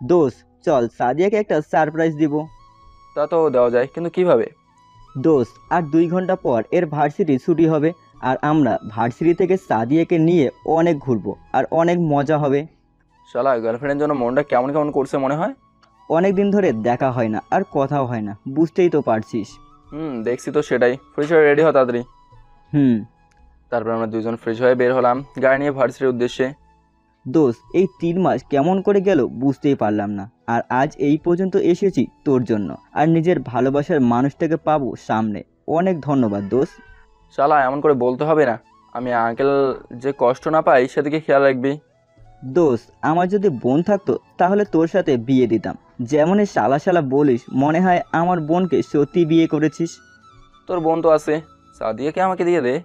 দোস্ত, চল সাদিয়াকে একটা সারপ্রাইজ দিব। তা তো দেওয়া যায়, কিন্তু কিভাবে? দোস্ত, আর 2 ঘন্টা পর এর ভার্সিটি ছুটি হবে। আর আমরা ভার্সিটি থেকে সাদিয়াকে নিয়ে অনেক ঘুরবো আর অনেক মজা হবে। শালা গার্লফ্রেন্ডের জন্য মনটা কেমন কেমন করছে মনে হয়। অনেক দিন ধরে দেখা হয় না আর কথাও হয় না, বুঝতেই তো পারছিস। দেখছি তো, সেটাই। ফ্রেশ হয়ে রেডি হ তাড়াতাড়ি। হুম। তারপর আমরা দুজন ফ্রেশ হয়ে বের হলাম গাড়ি নিয়ে ভার্সিটির উদ্দেশ্যে। দোস্ত, এই 3 মাস কেমন করে গেল বুঝতেই পারলাম না। আর আজ এই পর্যন্ত এসেছি তোর জন্য, আর নিজের ভালোবাসার মানুষটাকে পাবো সামনে। অনেক ধন্যবাদ দোস্ত। শালা এমন করে বলতে হবে না। আমি আঙ্কেল যে কষ্ট না পাই সেদিকে খেয়াল রাখবি। দোস্ত, আমার যদি বোন থাকতো তাহলে তোর সাথে বিয়ে দিতাম। যেমনই শালা শালা বলিস, মনে হয় আমার বোনকে সত্যি বিয়ে করেছিস। তোর বোন তো আছে, সাদিয়াকে আমাকে দিয়ে দে।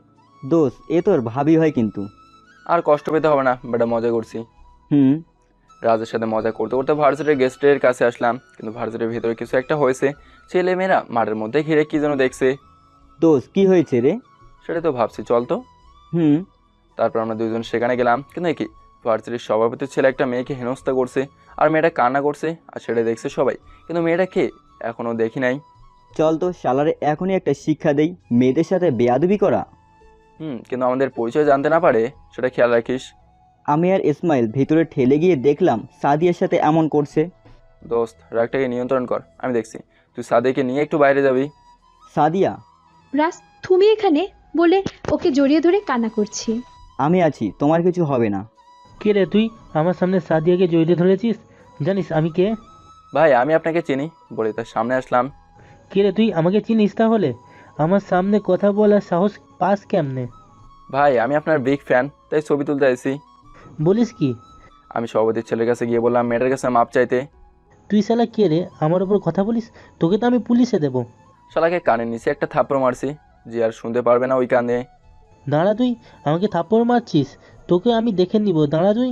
দোস্ত, এ তোর ভাবি হয় কিন্তু। আর কষ্ট পেতে হবে না, বেটা মজা করছি। হুম। রাজের সাথে মজা করতে করতে ভার্সিটির গেস্টের কাছে আসলাম, কিন্তু ভার্সিটির ভিতরে কিছু একটা হয়েছে। ছেলে মেয়েরা মাঠের মধ্যে ঘিরে কি যেন দেখছে। দোস্ত, কি হয়েছে রে? সেটাই তো ভাবছি, চল তো। হুম। তারপর আমরা দুজন সেখানে গেলাম, কিন্তু কি, ভার্সিটির সভাপতির ছেলে একটা মেয়েকে হেনস্থা করছে। আর মেয়েটা কান্না করছে, আর সেটা দেখছে সবাই। কিন্তু মেয়েটা কে, এখনো দেখি নাই। চল তো শালারে এখনই একটা শিক্ষা দেই, মেয়েদের সাথে বেয়াদবি করা। কিন্তু আমাদের পরিচয় জানতে না পারে, সেটা খেয়াল রাখিস। আমি আর ইসমাইল ভিতরে ঠেলে গিয়ে দেখলাম সাদিয়ার সাথে এমন করছে। দোস্ত, রাগটাকে নিয়ন্ত্রণ কর, আমি দেখছি। তুই সাদেকে নিয়ে একটু বাইরে যাবি। সাদিয়া। রাজ, তুমি এখানে বলে ওকে জড়িয়ে ধরে কান্না করছি। আমি আছি, তোমার কিছু হবে না। কে রে তুই? আমার সামনে সাদিয়াকে জড়িয়ে ধরেছিস? জানিস আমি কে? ভাই, আমি আপনাকে চিনি বলে তার সামনে আসলাম। কে রে তুই? আমাকে চিনিস তাহলে? আমার সামনে কথা বলার সাহস পাস কেমনে? ভাই, আমি আপনার বিগ ফ্যান, তাই ছবি তুলতে আসি। বলিস কি? আমি সভাপতির ছেলের কাছে গিয়ে বললাম মেয়েটার কাছে মাপ চাইতে। তুই শালা কে রে আমার ওপর কথা বলিস? তোকে তো আমি পুলিশে দেবো। শালাকে কানের নিচে একটা থাপ্পড় মারছি, যে আর শুনতে পারবে না ওই কানে। দাঁড়া তুই, আমাকে থাপ্পড় মারছিস? তোকে আমি দেখে নিব, দাঁড়া তুই।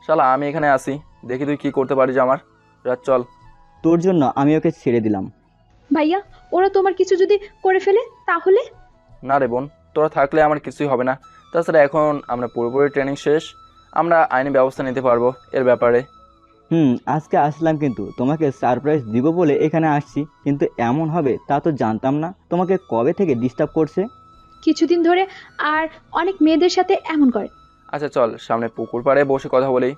শালা আমি এখানে আসি, দেখি তুই কি করতে পারিস আমার। রাত চল। তোর জন্য আমি ওকে ছেড়ে দিলাম। ভাইয়া, ওরা তোমার কিছু যদি করে ফেলে তাহলে? না রে বোন, তোরা থাকলে আমার কিছুই হবে না। তাছাড়া এখন আমরা পুরোপুরি ট্রেনিং শেষ, আমরা আইনি ব্যবস্থা নিতে পারবো এর ব্যাপারে। আজকে আসলাম, কিন্তু তোমাকে সারপ্রাইজ দিব বলে এখানে আসছি, কিন্তু এমন হবে তা তো জানতাম না। তোমাকে কবে থেকে ডিস্টার্ব করছে? কিছুদিন ধরে। আর অনেক মেয়েদের সাথে এমন করে। আচ্ছা চল, সামনে পুকুর পাড়ে বসে কথা বলি।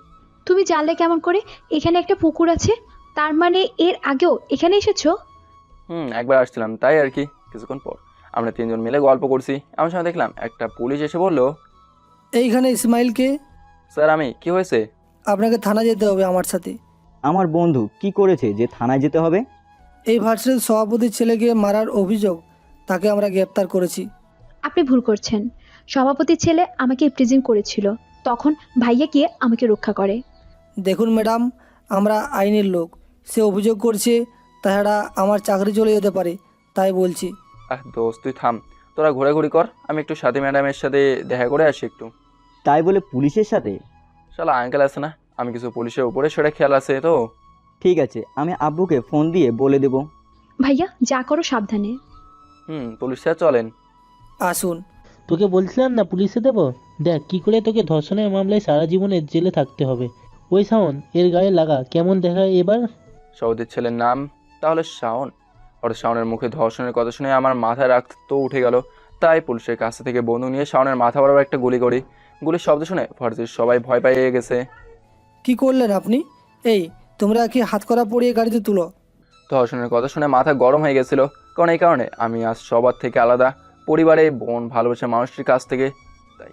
তুমি জানলে কেমন করে এখানে একটা পুকুর আছে? তার মানে এর আগেও এখানে এসেছো? একবার আসছিলাম তাই আর কি। কিছুক্ষণ পর আমরা তিনজন মিলে গল্প করছি, এমন সময় দেখলাম একটা পুলিশ এসে বলল, এইখানে ইসমাইলকে। স্যার আমি, কি হয়েছে? আপনাকে থানা যেতে হবে আমার সাথে। আমার বন্ধু কি করেছে যে থানায় যেতে হবে? এই ভার্সিটির সভাপতির ছেলেকে মারার অভিযোগ, তাকে আমরা গ্রেপ্তার করেছি। আপনি ভুল করছেন। সভাপতির ছেলে আমাকে ইপটিজিং করেছিল, তখন ভাইয়া গিয়ে আমাকে রক্ষা করে। দেখুন ম্যাডাম, আমরা আইনের লোক। সে অভিযোগ করছে, তাছাড়া আমার চাকরি চলে যেতে পারে, তাই বলছি। দোস্ত তুই থাম, তোরা ঘোরাঘুরি কর, আমি একটু সাথী ম্যাডামের সাথে দেখা করে আসি একটু। তাই বলে পুলিশের সাথে? শালা আঙ্কেল আছে না, আমি কিছু পুলিশের উপরে সেটা খেয়াল আছে তো। ঠিক আছে, আমি আব্বুকে ফোন দিয়ে বলে দেব। ভাইয়া, যা করো সাবধানে। পুলিশ স্যার চলেন। আসুন। তোকে বলছিলাম না পুলিশে দেবো। দেখ কি করে তোকে ধর্ষণের মামলায় সারা জীবনের জেলে থাকতে হবে। ওই শাওন, এর গায়ে লাগা কেমন দেখায় এবার? সৌদির ছেলের নাম তাহলে শাওন। ওর শাওনের মুখে ধর্ষণের কথা শুনে আমার মাথায় রাগ তো উঠে গেল। তাই পুলিশের কাছ থেকে বন্দুক নিয়ে শাওনের মাথা বরাবর একটা গুলি করি। গুলির শব্দ শুনে ভার্সিটির সবাই ভয় পেয়ে গেছে। কি করলেন আপনি? এই, তোমরা কি হাত করা পরিয়ে গাড়িতে তুলো? ধর্ষণের কথা শুনে মাথা গরম হয়ে গেছিল, কারণ এই কারণে আমি আজ সবার থেকে আলাদা, পরিবারে বোন ভালোবাসার মানুষটির কাছ থেকে। তাই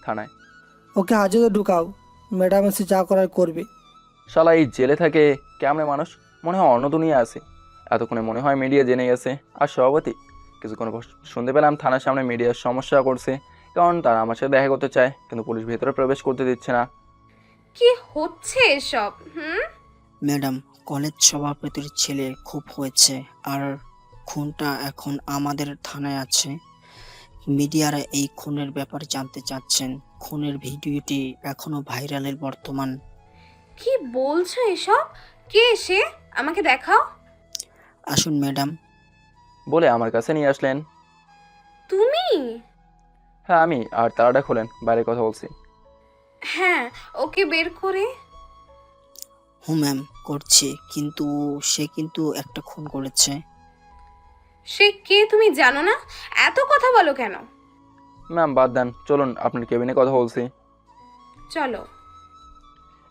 থানায়। ওকে হাজতে ঢুকাও, ম্যাডাম এসে যা করার করবে। শালা এই জেলে থাকে কেমনে মানুষ, মনে হয় অন্য দুনিয়া আছে। এতক্ষণে মনে হয় মিডিয়া জেনে গেছে। আর সভাপতি, কিছুক্ষণ পর শুনতে পেলাম থানার সামনে মিডিয়ার সমস্যা করছে, কারণ তারা আমার সাথে দেখা করতে চায়, কিন্তু পুলিশ ভেতরে প্রবেশ করতে দিচ্ছে না। কি হচ্ছে এসব? ম্যাডাম, কলেজ সভাপতির ছেলে খুব হয়েছে, আর খুনটা এখন আমাদের থানায় আছে। মিডিয়ারা এই খুনের ব্যাপারে জানতে চাচ্ছেন। খুনের ভিডিওটি এখনো ভাইরালের বর্তমান। কি বলছো এসব? কে সে? আমাকে দেখাও। আসুন ম্যাডাম। বলে আমার কাছে নিয়ে আসলেন। তুমি? হ্যাঁ আমি, আর তালাটা খোলেন, বাইরে কথা বলছি। হ্যাঁ, ওকে বের করে। হুম ম্যাম, করছি, কিন্তু সে কিন্তু একটা খুন করেছে। সে কে তুমি জানো না? এত কথা বলো কেন? ম্যাম বাদ দেন, চলুন আপনার কেবিনে কথা বলছি। চলো।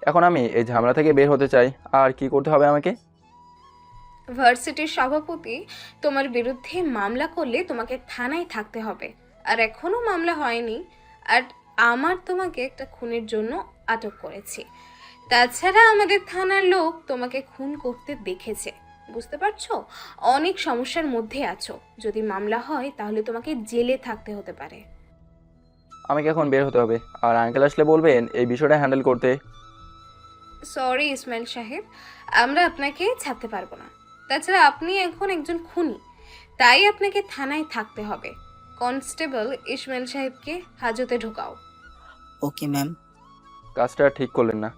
এখন আমি এই ঝামেলা থেকে বের হতে চাই। আর কি করতে হবে আমাকে? ভার্সিটির সভাপতি তোমার বিরুদ্ধে মামলা করলে তোমাকে থানায় থাকতে হবে। আর এখনো মামলা হয়নি। আর আমার তোমাকে একটা খুনের জন্য আটক করেছি। তাছাড়া আমাদের থানার লোক তোমাকে খুন করতে দেখেছে। বুঝতে পারছো? অনেক সমস্যার মধ্যে আছো। যদি মামলা হয় তাহলে তোমাকে জেলে থাকতে হতে পারে। আমাকে এখন বের হতে হবে, আর আঙ্কেল আসলে বলবেন এই বিষয়টা হ্যান্ডেল করতে। সরি ইসমাইল সাহেব, আমরা আপনাকে ছাড়তে পারবো না। তাছাড়া আপনি এখন একজন খুনি, তাই আপনাকে থানায় থাকতে হবে। কনস্টেবল ইসমাইল সাহেবকে হাজতে ঢোকাও। Okay ma'am. কাজটা ঠিক করলেন না।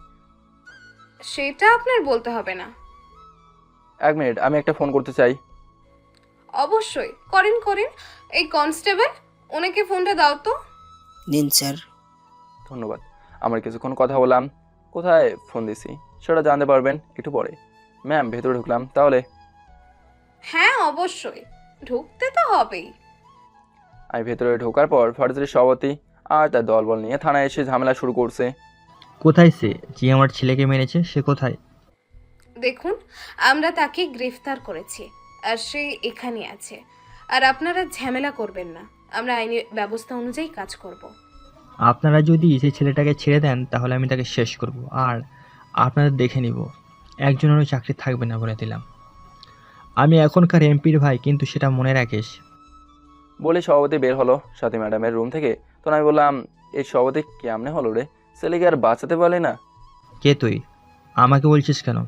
সেটা আপনার বলতে হবে না। 1 মিনিট, আমি একটা ফোন করতে চাই। অবশ্যই করেন করেন। এই কনস্টেবল, ওনাকে ফোনটা দাও তো। নিন স্যার। ধন্যবাদ। আমার কিছুক্ষণ কথা বললাম। কোথায় ফোন দিছি সেটা জানতে পারবেন একটু পরে। ম্যাম ভেতরে ঢুকলাম তাহলে? হ্যাঁ অবশ্যই, ঢুকতে তো হবেই। আমি ভেতরে ঢোকার পর ভার্সিটির সভাপতি আর তার দলবল নিয়ে থানায় এসে ঝামেলা শুরু করছে। কোথায় সে যে আমার ছেলেকে মেরেছে? সে কোথায়? দেখুন, আমরা তাকে গ্রেফতার করেছি, আর সে এখানে আছে। আর আপনারা ঝামেলা করবেন না, আমরা আইনি ব্যবস্থা অনুযায়ী কাজ করব। আপনারা যদি সেই ছেলেটাকে ছেড়ে দেন তাহলে আমি তাকে শেষ করব, আর আপনাদের দেখে নিব। একজনেরও চাকরি থাকবে না বলে দিলাম। আমি এখনকার এমপির ভাই, কিন্তু সেটা মনে রাখিস। বলে সভাপতি বের হলো সাথী ম্যাডামের রুম থেকে। তো আমি বললাম, এই সভাপতি কেমনে হলো রে? ছেলেকে আর বাঁচাতে পারলি না? কে তুই? আমাকে বলছিস কেন?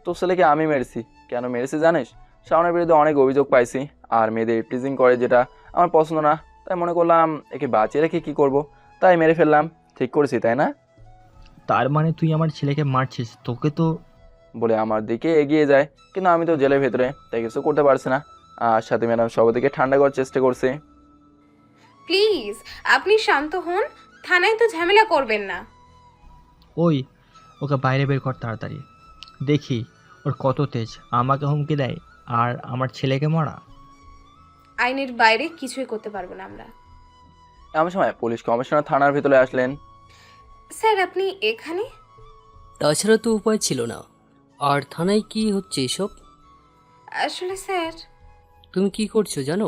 তোর ছেলেকে আমি মেরেছি। কেন মেরেছি জানিস? শাওনের বিরুদ্ধে অনেক অভিযোগ পাইছি, আর মেয়েদের টিজিং করে, যেটা আমার পছন্দ না। তাই মনে করলাম একে বাঁচিয়ে রেখে কি করব, তাই মেরে ফেললাম। ঠিক করেছি তাই না? তার মানে তুই আমার ছেলেকে মারছিস? তোকে তো... বলে আমার দিকে এগিয়ে যায়, কিন্তু আমি তো জেলের ভেতরে, তাই কিছু করতে পারছি না। আর সাথে ম্যাডাম সভাপতিকে ঠান্ডা করার চেষ্টা করছে। প্লিজ আপনি শান্ত হন, থানায় তো ঝামেলা করবেন না। ওই, ওকে বাইরে বের কর তাড়াতাড়ি। দেখি ওর কত তেজ, আমাকে হুমকি দেয় আর আমার ছেলেকে মারা। আইনের বাইরে কিছুই করতে পারবো না আমরা। এমন সময় পুলিশ কমিশনার থানার ভিতরে আসলেন। স্যার আপনি এখানে? তাছাড়া তো উপায় ছিল না। আর থানায় কি হচ্ছে এসব? আসলে স্যার, তুমি কি করছো জানো?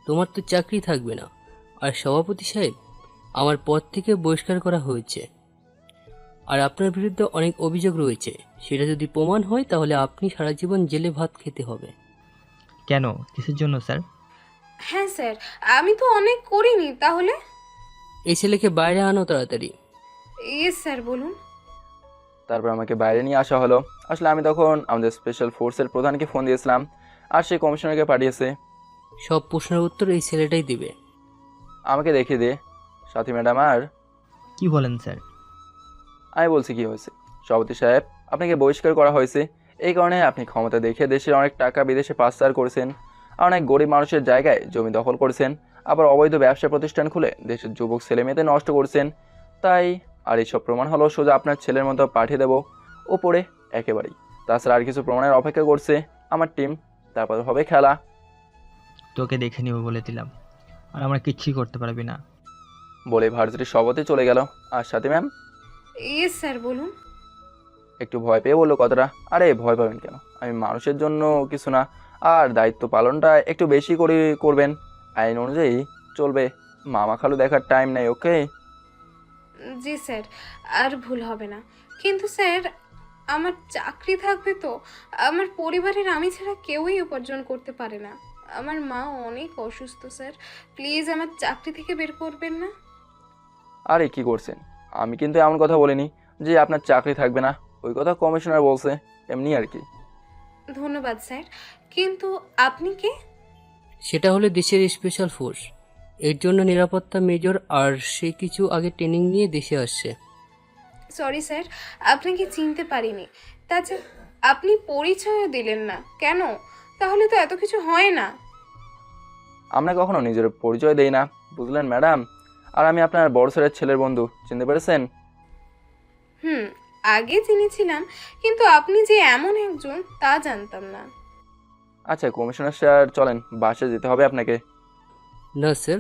তোমার তো চাকরি থাকবে না। আর সভাপতি সাহেব, আমার পদ থেকে বহিষ্কার করা হয়েছে। আর আপনার বিরুদ্ধে অনেক অভিযোগ রয়েছে। সেটা যদি প্রমাণ হয় তাহলে আপনি সারা জীবন জেলে ভাত খেতে হবে। কেন? কিসের জন্য স্যার? হ্যাঁ স্যার, আমি তো অনেক করিনি। তাহলে? এই ছেলেকে বাইরে আনো তাড়াতাড়ি। ইয়েস স্যার, বলুন। তারপর আমাকে বাইরে নিয়ে আসা হলো। আসলে আমি তখন আমাদের স্পেশাল ফোর্সের প্রধানকে ফোন দিয়েছিলাম, আর সেই কমিশনারকে পাঠিয়েছে। সব প্রশ্নের উত্তর এই ছেলেটাই দিবে। আমাকে দেখিয়ে দে সাথী ম্যাডাম। আর কি বলেন স্যার? আমি বলছি কি হয়েছে। সভাপতি সাহেব, আপনাকে বহিষ্কার করা হয়েছে এই কারণে আপনি ক্ষমতা দেখে দেশের অনেক টাকা বিদেশে পাচার করেছেন, আর অনেক গরিব মানুষের জায়গায় জমি দখল করেছেন, আবার অবৈধ ব্যবসা প্রতিষ্ঠান খুলে দেশের যুবক ছেলে মেয়েদের নষ্ট করছেন। তাই আর এইসব প্রমাণ হলো সোজা আপনার ছেলের মতো পাঠিয়ে দেবো ওপরে একেবারেই। তাছাড়া আর কিছু প্রমাণের অপেক্ষা করছে আমার টিম, তারপর হবে খেলা। তোকে দেখে নিব বলে দিলাম, আর আমরা কিচ্ছুই করতে পারবি না। বলে ভার্সিটির সভাপতি চলে গেল। আর সাথে ম্যাম ইয়েস স্যার, বলুন। একটু ভয় পেয়ে বললো কথাটা। আরে ভয় পাবেন কেন? আমি মানুষের জন্য কিছু না, আর দায়িত্ব পালনটা একটু বেশি করে করবেন। আইন অনুযায়ী চলবে। মামা খালু দেখার টাইম নেই। ওকে? জি স্যার, আর ভুল হবে না। কিন্তু স্যার, আমার চাকরি থাকবে তো? আমার পরিবারের আমি ছাড়া কেউই উপার্জন করতে পারে না। আমার মা অনেক অসুস্থ স্যার, প্লিজ আমার চাকরি থেকে বের করবেন না। আরে কি করছেন? আমি কিন্তু এমন কথা বলিনি যে আপনার চাকরি থাকবে না। ওই কথা কমিশনার বলছে, এমনি আর কি। ধন্যবাদ স্যার, কিন্তু আপনি কে? সেটা হলো দেশের স্পেশাল ফোর্স। এর জন্য নিরাপত্তা মেজর, আর সে কিছু আগে ট্রেনিং নিয়ে দেশে আসছে। সরি স্যার, আপনাকে চিনতে পারিনি। তাছাড়া আপনি পরিচয়ও দিলেন না কেন? তাহলে তো এত কিছু হয় না। আমরা কখনো নিজের পরিচয় দেই না, বুঝলেন ম্যাডাম? আর আমি আপনার বড় স্যারের ছেলের বন্ধু, চিনতে পেরেছেন? হুম, আগে চিনেছিলাম, কিন্তু আপনি যে এমন একজন তা জানতাম না। আচ্ছা কমিশনার স্যার, চলেন বাসায় যেতে হবে আপনাকে। না স্যার,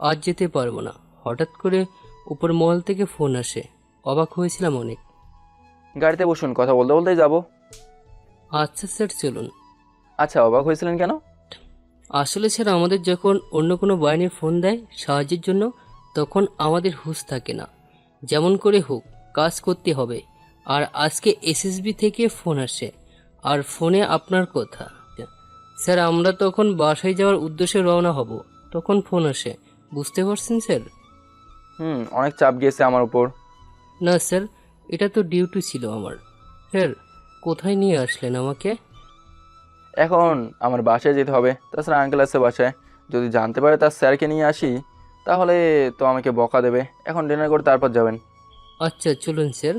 আজ যেতে পারবো না। হঠাৎ করে উপর মহল থেকে ফোন আসে, অবাক হয়েছিলাম অনেক। গাড়িতে বসুন, কথা বলতে বলতেই যাব। আচ্ছা স্যার, চলুন। আচ্ছা, অবাক হয়েছিলেন কেন? আসলে স্যার, আমাদের যখন অন্য কোনো বাহিনীর ফোন দেয় সাহায্যের জন্য, তখন আমাদের হুঁশ থাকে না। যেমন করে হোক কাজ করতে হবে। আর আজকে এসএসবি থেকে ফোন আসে, আর ফোনে আপনার কথা। স্যার, আমরা তখন বাসায় যাওয়ার উদ্দেশ্যে রওনা হব, তখন ফোন আসে। বুঝতে পারছেন স্যার? অনেক চাপ গিয়েছে আমার উপর। না স্যার, এটা তো ডিউটি ছিল আমার। স্যার, কোথায় নিয়ে আসলেন আমাকে? এখন আমার বাসায় যেতে হবে, তাছাড়া আঙ্কেল আছে বাসায়। যদি জানতে পারে তার স্যারকে নিয়ে আসি, তাহলে তো আমাকে বকা দেবে। এখন ডিনার করে তারপর যাবেন। আচ্ছা, চলুন স্যার।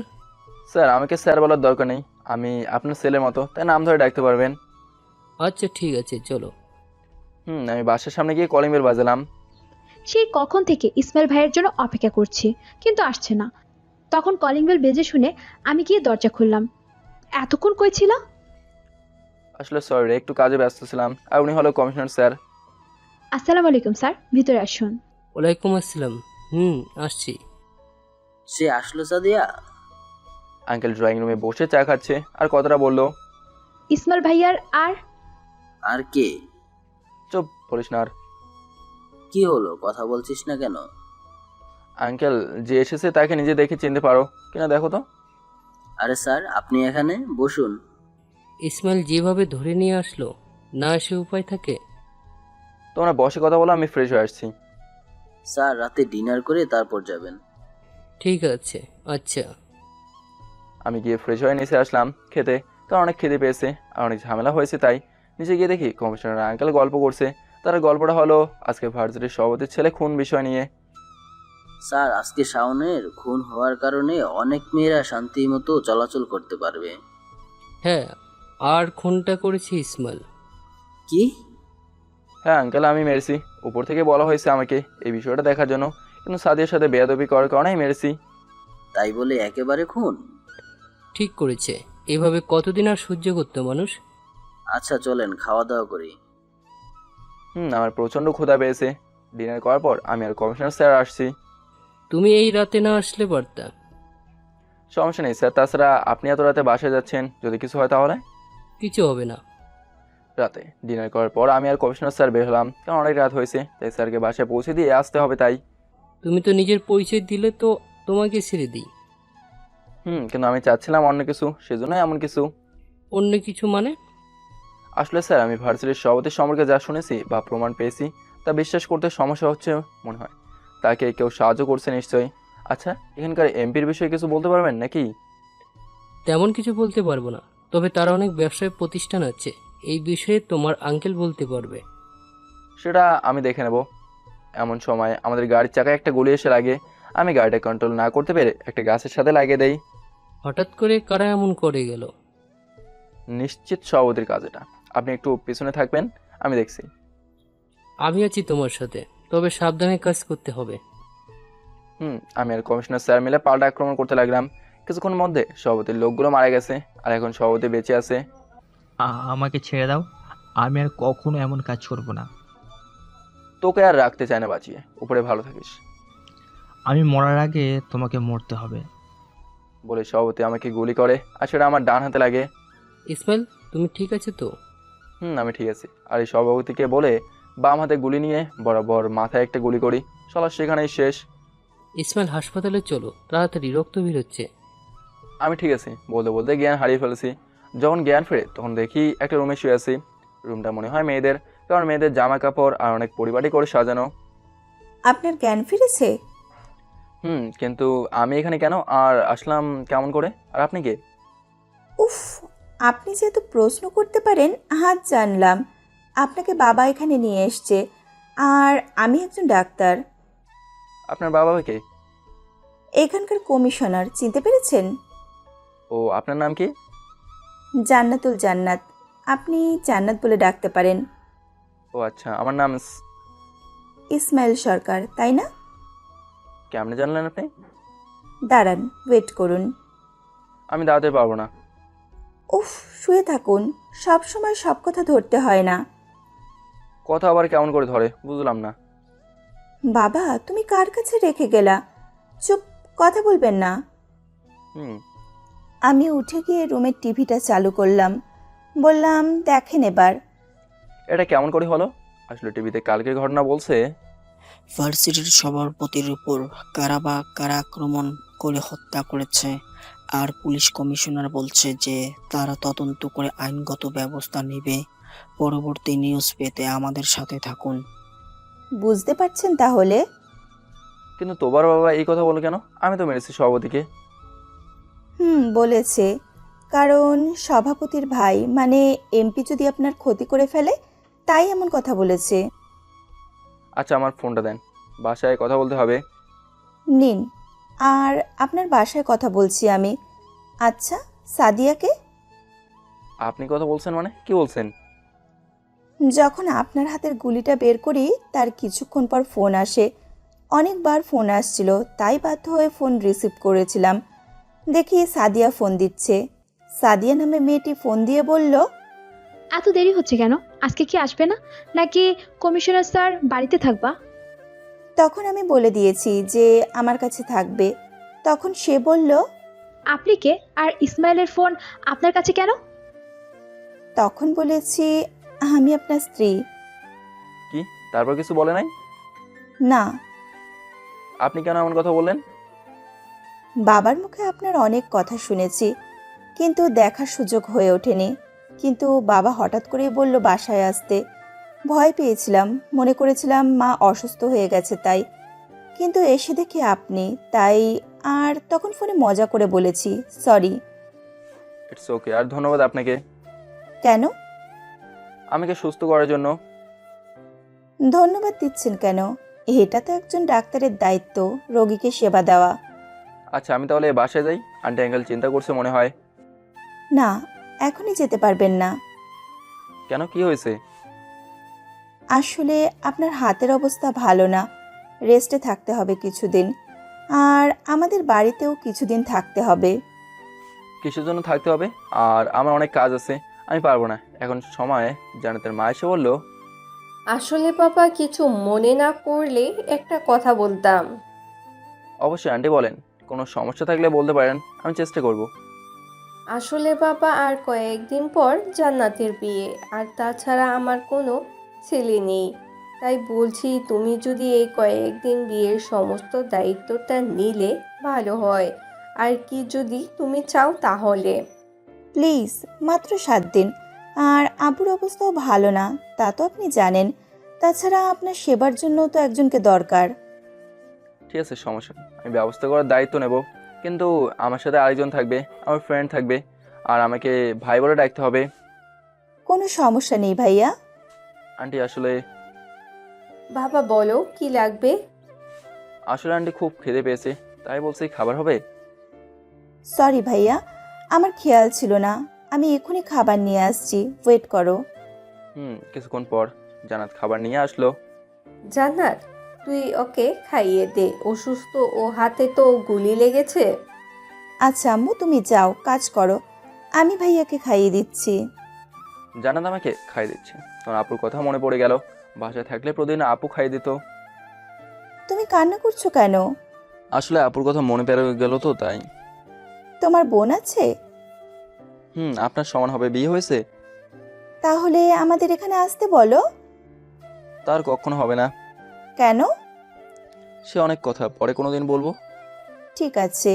স্যার, আমাকে স্যার বলার দরকার নেই, আমি আপনার ছেলের মতো, তাই নাম ধরে ডাকতে পারবেন। আচ্ছা ঠিক আছে, চলো। আমি বাসার সামনে গিয়ে কলিং বেল বাজালাম। সেই কখন থেকে ইসমাইল ভাইয়ের জন্য অপেক্ষা করছি, কিন্তু আসছে না। তখন কলিং বেল বেজে শুনে আমি গিয়ে দরজা খুললাম। এতক্ষণ কই ছিল? আসলে সরি রে, একটু কাজে ব্যস্ত ছিলাম। আর উনি হলো কমিশনার স্যার। আসসালামু আলাইকুম স্যার, ভিতরে আসুন। ওয়ালাইকুম আসসালাম। আসছি। সে আসলো সাদিয়া? আঙ্কেল ড্রয়িং রুমে বসে চা খাচ্ছে আর কথাটা বললো। ইসমাইল ভাইয়ার আর আর কে? চুপ, বলিস না আর। কি হলো, কথা বলছিস না কেন? আঙ্কেল যে এসেছে তাকে নিজে দেখে চিনতে পারো কিনা দেখো তো। আরে স্যার, আপনি এখানে বসুন। ইসমাইল যেভাবে ধরে নিয়ে আসলো, না এসে উপায় থাকে? তোমরা বসে কথা বলো, আমি ফ্রেশ হয়ে আসছি। স্যার, রাতে ডিনার করে তারপর যাবেন। ঠিক আছে। আচ্ছা। আমি গিয়ে ফ্রেশ হয়ে নিচে আসলাম খেতে, কারণ অনেক খেতে পেয়েছে আর অনেক ঝামেলা হয়েছে। তাই নিচে গিয়ে দেখি কমিশনার আঙ্কেল গল্প করছে। তার গল্পটা হলো আজকে ভার্সিটির সভাপতির ছেলে খুন বিষয় নিয়ে। স্যার, আজকে শাওনের খুন হওয়ার কারণে অনেক মেয়েরা শান্তি মতো চলাচল করতে পারবে। হ্যাঁ, আর খুনটা করেছে ইসমাইল। কি? হ্যাঁ আঙ্কেল, আমি মেরেছি। উপর থেকে বলা হয়েছে আমাকে এই বিষয়টা দেখার জন্য, কিন্তু সাদিয়ার সাথে বেয়াদবি করার কারণেই মেরেছি। তাই বলে একেবারে খুন? ঠিক করেছে। এভাবে কতদিন আর সহ্য করতো মানুষ? আচ্ছা চলেন, খাওয়া দাওয়া করি। আমার প্রচণ্ড ক্ষুধা পেয়েছে। ডিনার করার পর আমি আর কমিশনার স্যার আসছি। তুমি এই রাতে না আসলে পারতা। সমস্যা নেই স্যার, তাছাড়া আপনি এত রাতে বাসায় যাচ্ছেন, যদি কিছু হয় তাহলে? কিছু হবে না। রাতে ডিনার করার পর আমি আর কমিশনার স্যার বের হলাম, কারণ অনেক রাত হয়েছে, তাই স্যারকে বাসায় পৌঁছে দিয়ে আসতে হবে। তাই তুমি তো নিজের পরিচয় দিলে, তো তোমাকে ছেড়ে দিই। কিন্তু আমি চাচ্ছিলাম অন্য কিছু, সেজন্যই এমন কিছু। অন্য কিছু মানে? আসলে স্যার, আমি ভার্সিটির সভাপতির সম্পর্কে যা শুনেছি বা প্রমাণ পেয়েছি, তা বিশ্বাস করতে সমস্যা হচ্ছে মনে হয়। তাকে কেউ সাহায্য করছে নিশ্চয়ই। আচ্ছা, এখানকার এমপির বিষয়ে কিছু বলতে পারবেন নাকি? তেমন কিছু বলতে পারবো না, তবে তার অনেক ব্যবসায় প্রতিষ্ঠান আছে। এই বিষয়ে তোমার আঙ্কেল বলতে পারবে। সেটা আমি দেখে নেব। এমন সময় আমাদের গাড়ির চাকায় একটা গুলি এসে লাগে। আমি গাড়িটা কন্ট্রোল না করতে পেরে একটা গাছের সাথে লাগিয়ে দেই। হঠাৎ করে কারা এমন করে গেল? নিশ্চিত সভাপতির কাজ এটা। আপনি একটু পিছনে থাকবেন, আমি দেখছি। আমি আছি তোমার সাথে, তবে সাবধানে কাজ করতে হবে। আমি আর কমিশনার স্যার মিলে পাল্টা আক্রমণ করতে লাগলাম। কিছুক্ষণের মধ্যে সভাপতির লোকগুলো মারা গেছে, আর এখন সভাপতি বেঁচে আছে। আমাকে ছেড়ে দাও, আমি আর কখনো এমন কাজ করব না। তোকে আর রাখতে চায় না বাঁচিয়ে, উপরে ভালো থাকিস। আমি মরার আগে তোমাকে মরতে হবে। বলে সভাপতি আমাকে গুলি করে, আর সেটা আমার ডান হাতে লাগে। ইসমাইল, তুমি ঠিক আছে তো? আমি ঠিক আছি। আর এই সভাপতিকে বলে বাম হাতে গুলি নিয়ে বরাবর মাথায় একটা গুলি করি। চলার সেখানেই শেষ। ইসমাইল, হাসপাতালে চলো তাড়াতাড়ি, রক্ত বেরোচ্ছে। আমি ঠিক আছি বলতে বলতে জ্ঞান হারিয়ে ফেলেছি। যখন জ্ঞান ফেরে তখন দেখি একটা রুমে শুয়ে আছি। রুমটা মনে হয় মেয়েদের, কারণ মেয়েদের জামা কাপড় আর অনেক পরিপাটি করে সাজানো। আপনার জ্ঞান ফিরেছে? কিন্তু আমি এখানে কেন আর আসলাম কেমন করে? আর আপনি কে? উফ, আপনি যেহেতু প্রশ্ন করতে পারেন আজ জানলাম। আপনাকে বাবা এখানে নিয়ে এসছে, আর আমি একজন ডাক্তার। আপনার বাবা কে? এখানকার কমিশনার, চিনতে পেরেছেন? ও, আপনার নাম কি? জান্নাতুল জান্নাত, আপনি জান্নাত বলে ডাকতে পারেন। ও আচ্ছা, আমার নাম ইসমাইল সরকার, তাই না? কেমনে জানলেন আপনি? দাঁড়ান, ওয়েট করুন। আমি দাঁড়াতে পারবো না। উফ, শুয়ে থাকুন, সব সময় সব কথা ধরতে হয় না। কথা আবার কেমন করে ধরে বুঝলাম না। বাবা, তুমি কার কাছে রেখে গেলা? চুপ, কথা বলবেন না। হুম। আমি উঠে গিয়ে রুমের টিভিটা চালু করলাম, বললাম দেখেন এবার। এটা কেমন করে হলো? আসলে টিভিতে কালকের ঘটনা বলছে। ভার্সিটির সভাপতির উপর কারা আক্রমণ করে হত্যা করেছে, আর পুলিশ কমিশনার বলছে যে তারা তদন্ত করে আইনগত ব্যবস্থা নেবে। পরবর্তী নিউজ পেতে আমাদের সাথে থাকুন। বুঝতে পারছেন তাহলে? কিন্তু তোমার বাবা এই কথা বলে কেন? আমি তো মেরেছি সভাপতিকে। বলেছে, কারণ সভাপতির ভাই মানে এমপি যদি আপনার ক্ষতি করে ফেলে, তাই এমন কথা বলেছে। আচ্ছা, আমার ফোনটা দেন, বাসায় কথা বলতে হবে। নিন। আর আপনার বাসায় কথা বলছি আমি। আচ্ছা, সাদিয়াকে? আপনি কথা বলছেন মানে কি বলছেন? যখন আপনার হাতের গুলিটা বের করি তার কিছুক্ষণ পর ফোন আসে। অনেকবার ফোন আসছিল, তাই বাধ্য হয়ে ফোন রিসিভ করেছিলাম। দেখি সাদিয়া ফোন দিচ্ছে। সাদিয়া নামে মেয়েটি ফোন দিয়ে বলল, এত দেরি হচ্ছে কেন? আজকে কি আসবে না, নাকি কমিশনার স্যার বাড়িতে থাকবা? তখন আমি বলে দিয়েছি যে আমার কাছে থাকবে। তখন সে বলল, আপনি কে, আর ইসমাইলের ফোন আপনার কাছে কেন? তখন বলেছি আমি আপনার স্ত্রী। কি? তারপর কিছু বলে নাই? না, আপনি কেন এমন কথা বললেন? বাবার মুখে আপনার অনেক কথা শুনেছি, কিন্তু দেখার সুযোগ হয়ে ওঠেনি। কিন্তু বাবা হঠাৎ করেই বলল বাসায় আসতে। ভয় পেয়েছিলাম, মনে করেছিলাম মা অসুস্থ হয়ে গেছে তাই। কিন্তু এসে দেখি আপনি, তাই। আর তখন ফোনে মজা করে বলেছি সরি। It's okay. আর ধন্যবাদ আপনাকে। কেন? আমাকে সুস্থ করার জন্য। ধন্যবাদ দিচ্ছেন কেন? এটা তো একজন ডাক্তারের দায়িত্ব, রোগীকে সেবা দেওয়া। আচ্ছা, আমি তাহলে বাসায় যাই। আন্টি আঙ্কেল চিন্তা করছে মনে হয়। না, এখনই যেতে পারবেন না। কেন, কি হয়েছে? আসলে আপনার হাতের অবস্থা ভালো না, রেস্টে থাকতে হবে কিছুদিন। আর আমাদের বাড়িতেও কিছুদিন থাকতে হবে। কিসের জন্য থাকতে হবে? আর আমার অনেক কাজ আছে, আমি পারবো না এখন। সময় জানাতের মা এসে বললো। আসলে বাবা, কিছু মনে না করলে একটা কথা বলতাম। অবশ্যই আন্টি বলেন, কোনো সমস্যা থাকলে বলতে পারেন, আমি চেষ্টা করব। আসলে বাবা, আর কয়েকদিন পর জান্নাতের বিয়ে, আর তাছাড়া আমার কোনো ছেলে নেই। তাই বলছি, তুমি যদি এই কয়েকদিন বিয়ের সমস্ত দায়িত্বটা নিলে ভালো হয়। আর কি, যদি তুমি চাও তাহলে। প্লিজ, মাত্র 7 দিন। আর আবুর অবস্থাও ভালো না, তা তো আপনি জানেন। তাছাড়া আপনার সেবার জন্য তো একজনকে দরকার। ঠিক আছে, সমস্যা নেই, আমি ব্যবস্থা করার দায়িত্ব নেব। কিন্তু আমার সাথে আরেকজন থাকবে, আমার ফ্রেন্ড থাকবে, আর আমাকে ভাই বলে ডাকতে হবে। কোনো সমস্যা নেই ভাইয়া। আন্টি আসলে বাবা বলো, কি লাগবে? আন্টি খুব খিদে পেয়েছে, তাই বলছি খাবার হবে। সরি ভাইয়া, আমার খেয়াল ছিল না। আমি এখনই খাবার নিয়ে আসছি, ওয়েট করো। কিছুক্ষণ পর জান্নাত খাবার নিয়ে আসলো। জান্নাত, তুই ওকে খাইয়ে দে, অসুস্থ, ও হাতে তো গুলি লেগেছে। আচ্ছা আম্মু, তুমি যাও, কাজ করো, আমি ভাইয়াকে খাইয়ে দিচ্ছি। জান্নাত আমাকে খাইয়ে দিচ্ছে, তখন আপুর কথা মনে পড়ে গেল। বাসায় থাকলে প্রতিদিন আপু খাইয়ে দিত। তুমি কান্না করছো কেন? আসলে আপুর কথা মনে পড়ে গেল তো তাই। তোমার বোন আছে? আপনার সমান হবে, বিয়ে হয়েছে। তাহলে আমাদের এখানে আসতে বলো। তার কখনো হবে না। কেন? সে অনেক কথা, পরে কোনোদিন বলবো। ঠিক আছে।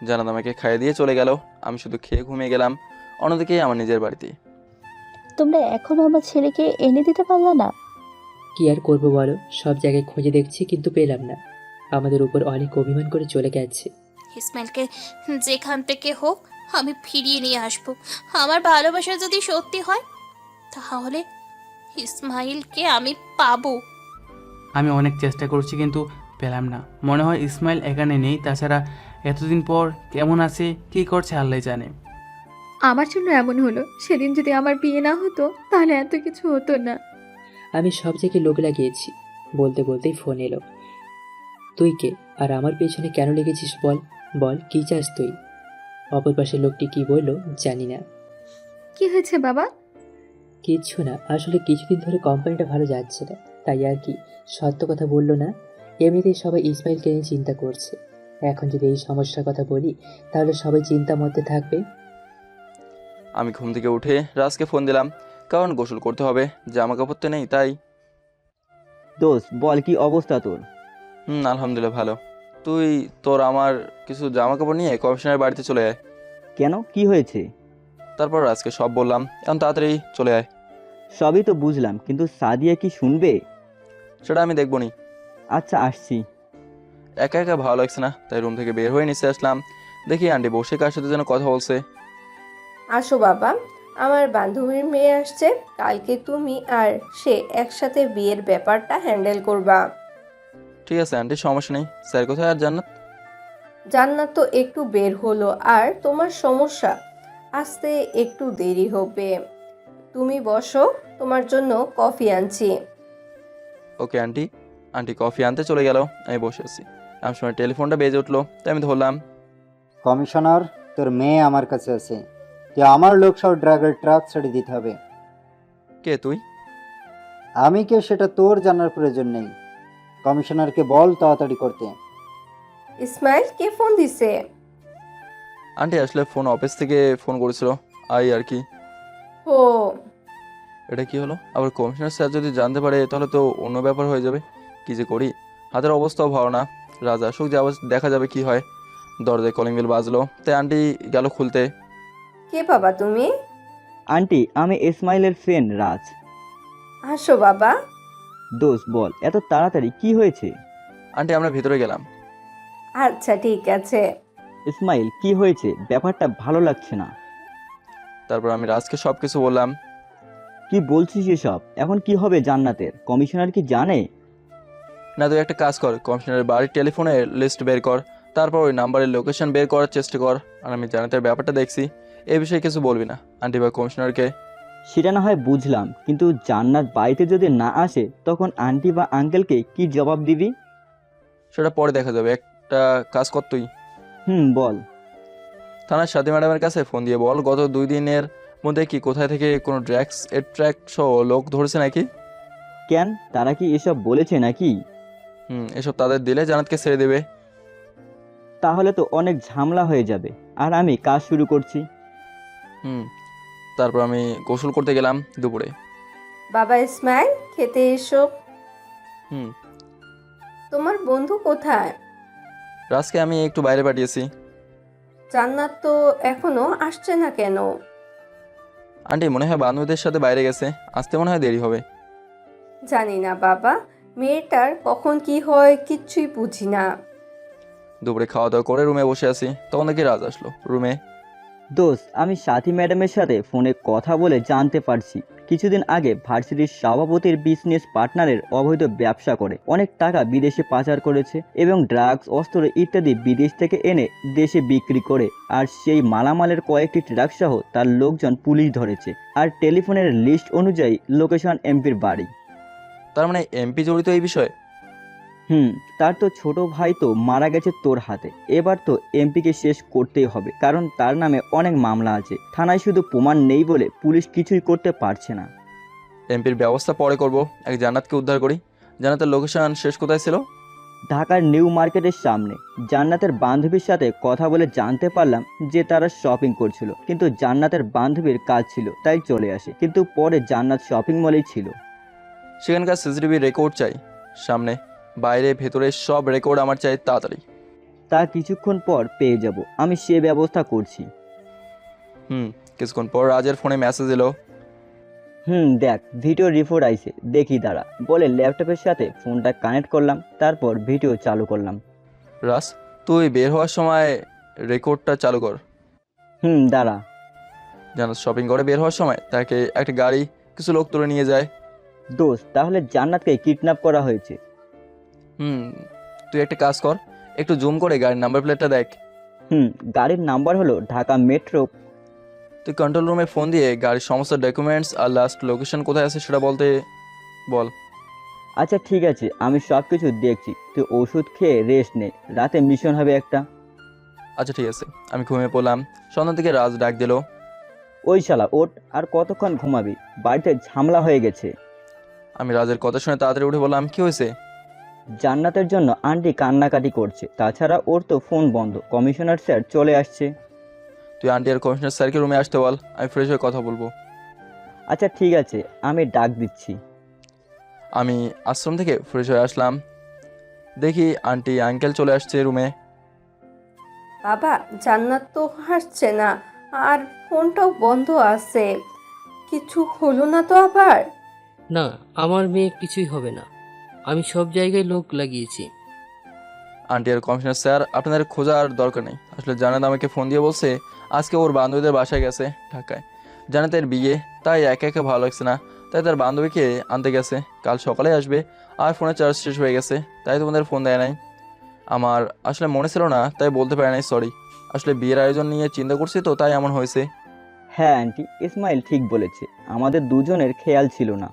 জান্নাত আমাকে খাইয়ে দিয়ে চলে গেল। আমি শুধু খেয়ে ঘুমিয়ে গেলাম। অন্যদিকে আমার নিজের বাড়িতে। তোমরা এখনো আমার ছেলেকে এনে দিতে পারলা না? কি আর করবো বলো, সব জায়গায় খুঁজে দেখছি কিন্তু পেলাম না। আমাদের উপর অনেক অভিমান করে চলে গেছে। ইসমাইলকে যেখান থেকে হোক আমি ফিরিয়ে নিয়ে আসবো। আমার ভালোবাসা যদি সত্যি হয় তাহলে ইসমাইলকে আমি পাবো। আমি অনেক চেষ্টা করছি কিন্তু পেলাম না। মনে হয় ইসমাইল এখানে নেই। তাছাড়া এতদিন পর কেমন আছে, কি করছে আল্লাহ জানে। আমার জন্য এমন হলো, সেদিন যদি আমার বিয়ে না হতো তাহলে এত কিছু হতো না। আমি সব জায়গায় লোক লাগিয়েছি। বলতে বলতেই ফোন এলো। তুই কে, আর আমার পেছনে কেন লেগেছিস বল? বল কি চাস তুই? অপর পাশের লোকটি কি বলল জানি না। কি হয়েছে বাবা? কিচ্ছু না, আসলে কিছুদিন ধরে কোম্পানিটা ভালো যাচ্ছে না, তাই আর কি। সত্য কথা বললো না। এমনিতেই সবাই ইসমাইলকে নিয়ে চিন্তা করছে। এখন যদি এই সমস্যার কথা বলি তাহলে সবাই চিন্তার মধ্যে থাকবে। আমি ঘুম থেকে উঠে রাজকে ফোন দিলাম, কারণ গোসল করতে হবে, জামা কাপড় তো নেই তাই। দোস্ত বল কি অবস্থা তোর? আলহামদুলিল্লাহ ভালো। তুই তোর আমার কিছু জামা কাপড় নিয়ে কমিশনারের বাড়িতে চলে আয়। কেন, কি হয়েছে? তারপর রাজকে সব বললাম, এখন তাড়াতাড়ি চলে আয়। সবই তো বুঝলাম, কিন্তু সাদিয়া কি শুনবে? সেটা আমি দেখবো নি। আচ্ছা আসছি। একা একা ভালো লাগছে না, তাই রুম থেকে বের হয়ে নিচে আসলাম। দেখি আন্টি বসে কার সাথে যেন কথা বলছে। আসো বাবা, আমার বান্ধবীর মেয়ে আসছে, কালকে তুমি আর সে একসাথে বিয়ের ব্যাপারটা হ্যান্ডেল করবা। ঠিক আছে আন্টি, সমস্যা নেই। স্যার কোথায় আর জান্নাত? জান্নাত তো একটু বের হলো, আর তোমার সমস্যা আসতে একটু দেরি হবে। তুমি বসো, তোমার জন্য কফি আনছি। Okay aunty. আন্টি কফি আনতে চলে গেল, আমি বসে আছি। এমন সময় টেলিফোনটা বেজে উঠলো, তাই আমি ধরলাম। কমিশনার, তোর মেয়ে আমার কাছে আছে। তুই আমার লোক সব ড্রাগের ট্রাক ছেড়ে দিতে হবে। কে তুই? আমি কে সেটা তোর জানার প্রয়োজন নেই। কমিশনারকে বল তাড়াতাড়ি করতে। ইসমাইল কে ফোন দিছে? আন্টি আসলে ফোন অফিস থেকে ফোন করেছিল, আই আর কি। ও, এটা কি হলো? আবার কমিশনার স্যার যদি জানতে পারে তাহলে তো অন্য ব্যাপার হয়ে যাবে। কি যে করি, হাতের অবস্থাও ভালো না। রাজা আসুক, যে আবার দেখা যাবে কি হয়। দরজায় কলিং বেল বাজলো, তাই আন্টি গেল খুলতে। কে বাবা তুমি? আন্টি, আমি ইসমাইলের ফ্রেন্ড রাজ। আসো বাবা। দোস্ত বল এত তাড়াতাড়ি কি হয়েছে? আন্টি আমরা ভিতরে গেলাম। আচ্ছা ঠিক আছে। ইসমাইল কি হয়েছে? ব্যাপারটা ভালো লাগছে না। তারপর আমি রাজকে সব কিছু বললাম। কি বলছিস এসব? এখন কি হবে জান্নাতের? কমিশনার কি জানে? না, তুই একটা কাজ কর, কমিশনারের বাড়ির টেলিফোনের লিস্ট বের কর, তারপর ওই নাম্বারের লোকেশন বের করার চেষ্টা কর। আর আমি জান্নাতের ব্যাপারটা দেখছি, এই বিষয়ে কিছু বলবি না আন্টি বা কমিশনারকে। সেটা না হয় বুঝলাম, কিন্তু জান্নাত বাড়িতে যদি না আসে তখন আন্টি বা আঙ্কেলকে কি জবাব দিবি? সেটা পরে দেখা যাবে। একটা কাজ কর তুই। বল। থানার সাথী ম্যাডামের কাছে ফোন দিয়ে বল, গত 2 দিনের মধ্যে কি কোথায় থেকে কোনো ড্রাগস ট্র্যাক সহ লোক ধরেছে নাকি। কেন, তারা কি এসব বলেছে নাকি? এসব তাদের দিলে জান্নাতকে ছেড়ে দেবে। তাহলে তো অনেক ঝামেলা হয়ে যাবে। আর আমি কাজ শুরু করছি। তারপর আমি গোসল করতে গেলাম দুপুরে। বাবা ইসমাইল, খেতে এসো। হুম। তোমার বন্ধু কোথায়? রাজকে আমি একটু বাইরে পাঠিয়েছি। জান্নাত তো এখনো আসছে না কেন? আন্টি মনে হয় বান্ধবীদের সাথে বাইরে গেছে, আসতে মনে হয় দেরি হবে। জানি না বাবা, মেয়েটার কখন কি হয় কিচ্ছুই বুঝি না। দুপুরে খাওয়া দাওয়া করে রুমে বসে আছি, তখন দেখি রাজ আসলো রুমে। দোস্ত, আমি সাথী ম্যাডামের সাথে ফোনে কথা বলে জানতে পারছি কিছুদিন আগে ভার্সিটির সভাপতির বিজনেস পার্টনারের অবৈধ ব্যবসা করে অনেক টাকা বিদেশে পাচার করেছে এবং ড্রাগস, অস্ত্র ইত্যাদি বিদেশ থেকে এনে দেশে বিক্রি করে। আর সেই মালামালের কয়েকটি ট্রাক সহ তার লোকজন পুলিশ ধরেছে। আর টেলিফোনের লিস্ট অনুযায়ী লোকেশন এমপির বাড়ি। তার মানে এমপি জড়িত এই বিষয়ে? তার তো ছোট ভাই তো মারা গেছে তোর হাতে। এবার তো এমপিকে শেষ করতেই হবে, কারণ তার নামে অনেক মামলা আছে। থানায় শুধু প্রমাণ নেই বলে পুলিশ কিছুই করতে পারছে না। এমপির ব্যবস্থা পরে করব, এক জান্নাতকে উদ্ধার করি। জান্নাতের লোকেশন শেষ কোথায় ছিল? ঢাকার নিউ মার্কেটের সামনে। জান্নাতের বান্ধবীর সাথে কথা বলে জানতে পারলাম যে তারা শপিং করছিল, কিন্তু জান্নাতের বান্ধবীর কাজ ছিল তাই চলে আসে। কিন্তু পরে জান্নাত শপিং মলেই ছিল। সেখানকার সিসিটিভি রেকর্ড চাই, সামনে বাইরে ভেতরে সব রেকর্ড আমার চাই তাড়াতাড়ি। তা কিছুক্ষণ পর পেয়ে যাব, আমি সে ব্যবস্থা করছি। কিছুক্ষণ পর রাজের ফোনে মেসেজ এলো। দেখ, ভিডিও রিপোর্ট আইছে, দেখি দাঁড়া বলে ল্যাপটপের সাথে ফোনটা কানেক্ট করলাম, তারপর ভিডিও চালু করলাম। রাজ, তুই বের হওয়ার সময় রেকর্ডটা চালু কর। দাঁড়া। জান্নাত শপিং করে বের হওয়ার সময় তাকে একটা গাড়ি কিছু লোক তুলে নিয়ে যায়। দোস্ত, তাহলে জান্নাতকে কিডন্যাপ করা হয়েছে। তুই একটা কাজ কর, একটু জুম করে গাড়ির নাম্বার প্লেটটা দেখ। গাড়ির নাম্বার হলো ঢাকা মেট্রো। তুই কন্ট্রোল রুমে ফোন দিয়ে গাড়ির সমস্ত ডকুমেন্টস আর লাস্ট লোকেশন কোথায় আছে সেটা বলতে বল। আচ্ছা ঠিক আছে, আমি সব কিছু দেখছি, তুই ওষুধ খেয়ে রেস্ট নে, রাতে মিশন হবে একটা। আচ্ছা ঠিক আছে, আমি ঘুমিয়ে পড়লাম। সন্ধ্যার দিকে রাজ ডাক দিল। ওই শালা ওঠ, আর কতক্ষণ ঘুমাবি? বাড়িতে ঝামেলা হয়ে গেছে। আমি রাজের কথা শুনে তাড়াতাড়ি উঠে বললাম, কি হয়েছে? জান্নাতের জন্য আন্টি কান্নাকাটি করছে, তাছাড়া ওর তো ফোন বন্ধ, কমিশনার স্যার চলে আসছে। তুই আন্টি আর কমিশনার স্যারকে রুমে আসতে বল, আমি ফ্রেশ হয়ে কথা বলবো। আচ্ছা ঠিক আছে, আমি ডাক দিচ্ছি। আমি আশ্রম থেকে ফ্রেশ হয়ে আসলাম, দেখি আন্টি আঙ্কেল চলে আসছে রুমে। বাবা, জান্নাত তো হাসছে না, আর ফোনটাও বন্ধ আছে। কিছু হলো না তো আবার? না, আমার মেয়ে কিছুই হবে না। আমি সব জায়গায় লোক লাগিয়েছি। আন্টি আর কমিশনার স্যার, আপনাদের খোঁজার দরকার নেই। আসলে জানাত আমাকে ফোন দিয়ে বলছে আজকে ওর বান্ধবীদের বাসায় গেছে ঢাকায়। জানাতের বিয়ে, তাই একা একা ভালো লাগছে না, তাই তার বান্ধবীকে আনতে গেছে। কাল সকালে আসবে। আর ফোনের চার্জ শেষ হয়ে গেছে, তাই তোমাদের ফোন দেয় নাই। আমার আসলে মনে ছিল না, তাই বলতে পারি নাই, সরি। আসলে বিয়ের আয়োজন নিয়ে চিন্তা করছি তো, তাই এমন হয়েছে। হ্যাঁ আন্টি, ইসমাইল ঠিক বলেছে, আমাদের দুজনের খেয়াল ছিল না।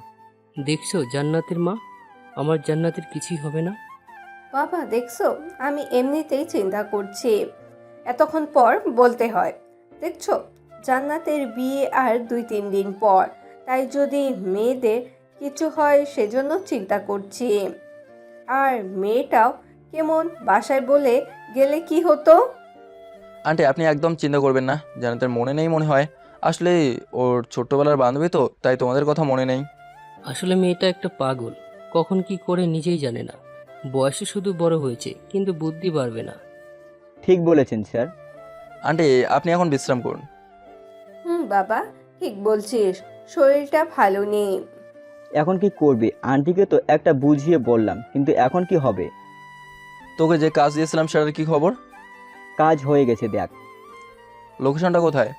দেখছো জান্নাতের মা, আমার জান্নাতের কিছুই হবে না। বাবা দেখছো, আমি এমনিতেই চিন্তা করছি, এতক্ষণ পর বলতে হয়। দেখছো, জান্নাতের বিয়ে আর 2-3 দিন পর, তাই যদি মেয়েদের কিছু হয় সেজন্য চিন্তা করছি। আর মেয়েটাও কেমন বাসায় বলে গেলে কি হতো? আন্টি আপনি একদম চিন্তা করবেন না, জানাতের মনে নেই মনে হয়। আসলে ওর ছোট্টবেলার বান্ধবী তো, তাই তোমাদের কথা মনে নেই। আসলে মেয়েটা একটা পাগল, কখন কি করে নিজেই জানে না। বয়সে শুধু বড় হয়েছে, কিন্তু বুদ্ধি বাড়বে না। ঠিক বলেছেন স্যার। আন্টি আপনি এখন বিশ্রাম করুন। বাবা ঠিক বলছিস, শরীরটা ভালো নেই। এখন কি করবি? আন্টিকে তো একটা বুঝিয়ে বললাম, কিন্তু এখন কি হবে? তোকে যে কাজ দিয়েছিলাম সেটার কি খবর? কাজ হয়ে গেছে দেখ। লোকেশনটা কোথায়?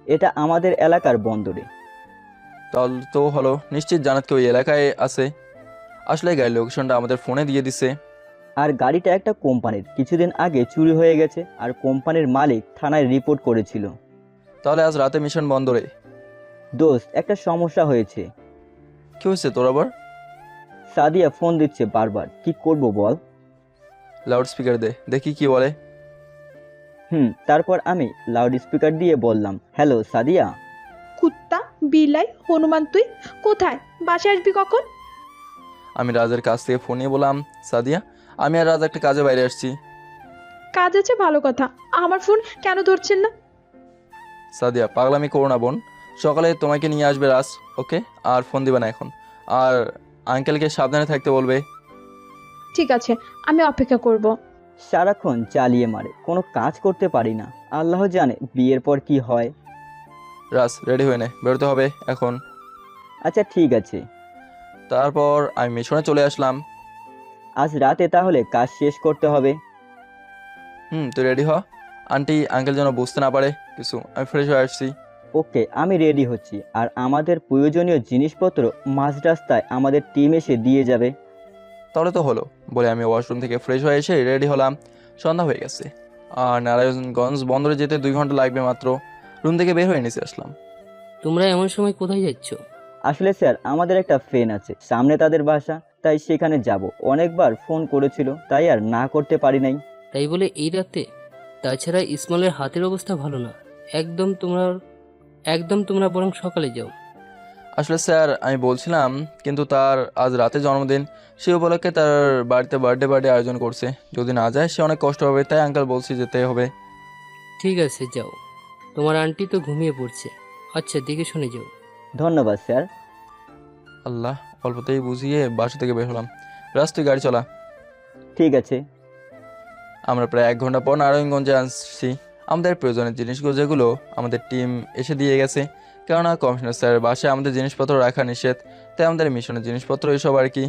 এটা আমাদের এলাকার বন্দরে। তাহলে তো হলো, নিশ্চিত জানাতকে ওই এলাকায় আছে। আসলে গাড়ির লোকেশনটা আমাদের ফোনে দিয়ে দিছে। আর গাড়িটা একটা কোম্পানির, কিছুদিন আগে চুরি হয়ে গেছে, আর কোম্পানির মালিক থানায় রিপোর্ট করেছিল। তাহলে আজ রাতে মিশন বন্দরে। দোস্ত, একটা সমস্যা হয়েছে। কি হয়েছে তোর আবার? সাদিয়া ফোন দিচ্ছে বারবার, কি করব বল? লাউড স্পিকার দে, দেখি কি বলে। তারপর আমি লাউড স্পিকার দিয়ে বললাম, হ্যালো সাদিয়া। কুত্তা, বিলাই, হনুমান, তুই কোথায়? বাসায় আসবি কখন? আমি রাজের কাছ থেকে ফোন নিয়ে বললাম, সাদিয়া আমি আর রাজ একটা কাজে বাইরে আসছি। কাজ আছে, ভালো কথা। আমার ফোন কেন ধরছেন না? সাদিয়া পাগলামি করো না বোন, সকালে তোমাকে নিয়ে আসবে রাজ, ওকে? আর ফোন দিবে না এখন। আর আঙ্কেলকে সাবধানে থাকতে বলবে। ঠিক আছে, আমি অপেক্ষা করব। সারাক্ষণ চালিয়ে মারে, কোনো কাজ করতে পারি না। আল্লাহ জানে বিয়ের পর কি হয়। রাজ রেডি হয়ে নে, বেরোতে হবে এখন। আচ্ছা ঠিক আছে। তারপর আমি মিশনে চলে আসলাম। আজ রাতে তাহলে কাজ শেষ করতে হবে। তুই রেডি হ, আন্টি আঙ্কেল যেন বুঝতে না পারে কিছু। আমি ফ্রেশ হয়ে আসছি। ওকে, আমি রেডি হচ্ছি। আর আমাদের প্রয়োজনীয় জিনিসপত্র মাঝ রাস্তায় আমাদের টিম এসে দিয়ে যাবে। তাহলে তো হলো, বলে আমি ওয়াশরুম থেকে ফ্রেশ হয়ে এসে রেডি হলাম। সন্ধ্যা হয়ে গেছে, আর নারায়ণগঞ্জ বন্দরে যেতে 2 ঘন্টা লাগবে মাত্র। রুম থেকে বের হয়ে নিচে আসলাম। তোমরা এমন সময় কোথায় যাচ্ছ? আসলে স্যার, আমাদের একটা ফ্রেন্ড আছে, সামনে তাদের বাসা, তাই সেখানে যাব। অনেকবার ফোন করেছিল, তাই আর না করতে পারি নাই। তাই বলে এই রাতে? তাছাড়া ইসমাইলের হাতের অবস্থা ভালো না। একদম তোমরা বরং সকালে যাও। আসলে স্যার আমি বলছিলাম, কিন্তু তার আজ রাতে জন্মদিন, সে উপলক্ষে তার বাড়িতে বার্থডে আয়োজন করছে। যদি না যায় সে অনেক কষ্ট হবে, তাই আঙ্কেল বলছি যেতে হবে। ঠিক আছে যাও, তোমার আন্টি তো ঘুমিয়ে পড়ছে। আচ্ছা দেখে শুনে যাও। ধন্যবাদ স্যার। আল্লাহ, অল্পতেই বুঝিয়ে বাসা থেকে বের হলাম। রাজ তুই গাড়ি চলা। ঠিক আছে। আমরা প্রায় 1 ঘন্টা পর নারায়ণগঞ্জে আসছি। আমাদের প্রয়োজনীয় জিনিসগুলো যেগুলো আমাদের টিম এসে দিয়ে গেছে, কেননা কমিশনার স্যারের বাসায় আমাদের জিনিসপত্র রাখা নিষেধ, তাই আমাদের মিশনের জিনিসপত্র এসব আর কি।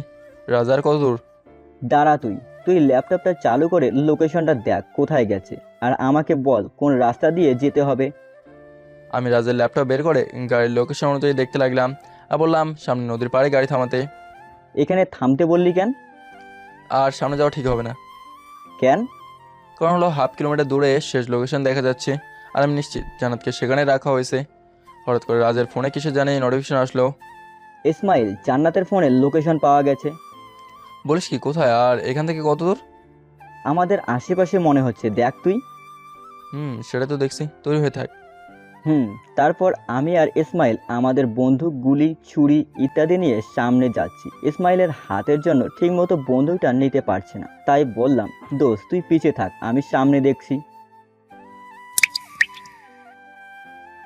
রাজার কত দূর? দাঁড়া, তুই ল্যাপটপটা চালু করে লোকেশনটা দেখ কোথায় গেছে, আর আমাকে বল কোন রাস্তা দিয়ে যেতে হবে। আমি রাজের ল্যাপটপ বের করে গাড়ির লোকেশন অনুযায়ী দেখতে লাগলাম, আর বললাম সামনে নদীর পাড়ে গাড়ি থামাতে। এখানে থামতে বললি কেন? আর সামনে যাওয়া ঠিক হবে না। কেন? কারণ হলো 1/2 কিলোমিটার দূরে শেষ লোকেশন দেখা যাচ্ছে, আর আমি নিশ্চিত জান্নাতকে সেখানে রাখা হয়েছে। হঠাৎ করে রাজের ফোনে কিসে জানি নোটিফিকেশন আসলো। ইসমাইল, জান্নাতের ফোনে লোকেশন পাওয়া গেছে। বলিস কি, কোথায় আর এখান থেকে কত দূর? আমাদের আশেপাশে মনে হচ্ছে, দেখ তুই। সেটা তো দেখছি, তৈরি হয়ে থাক। তারপর আমি আর ইসমাইল আমাদের বন্দুক, গুলি, ছুরি ইত্যাদি নিয়ে সামনে যাচ্ছি। ইসমাইলের হাতের জন্য ঠিকমতো বন্দুকটা নিতে পারছে না, তাই বললাম, দোস্ত তুই পিছে থাক, আমি সামনে দেখছি।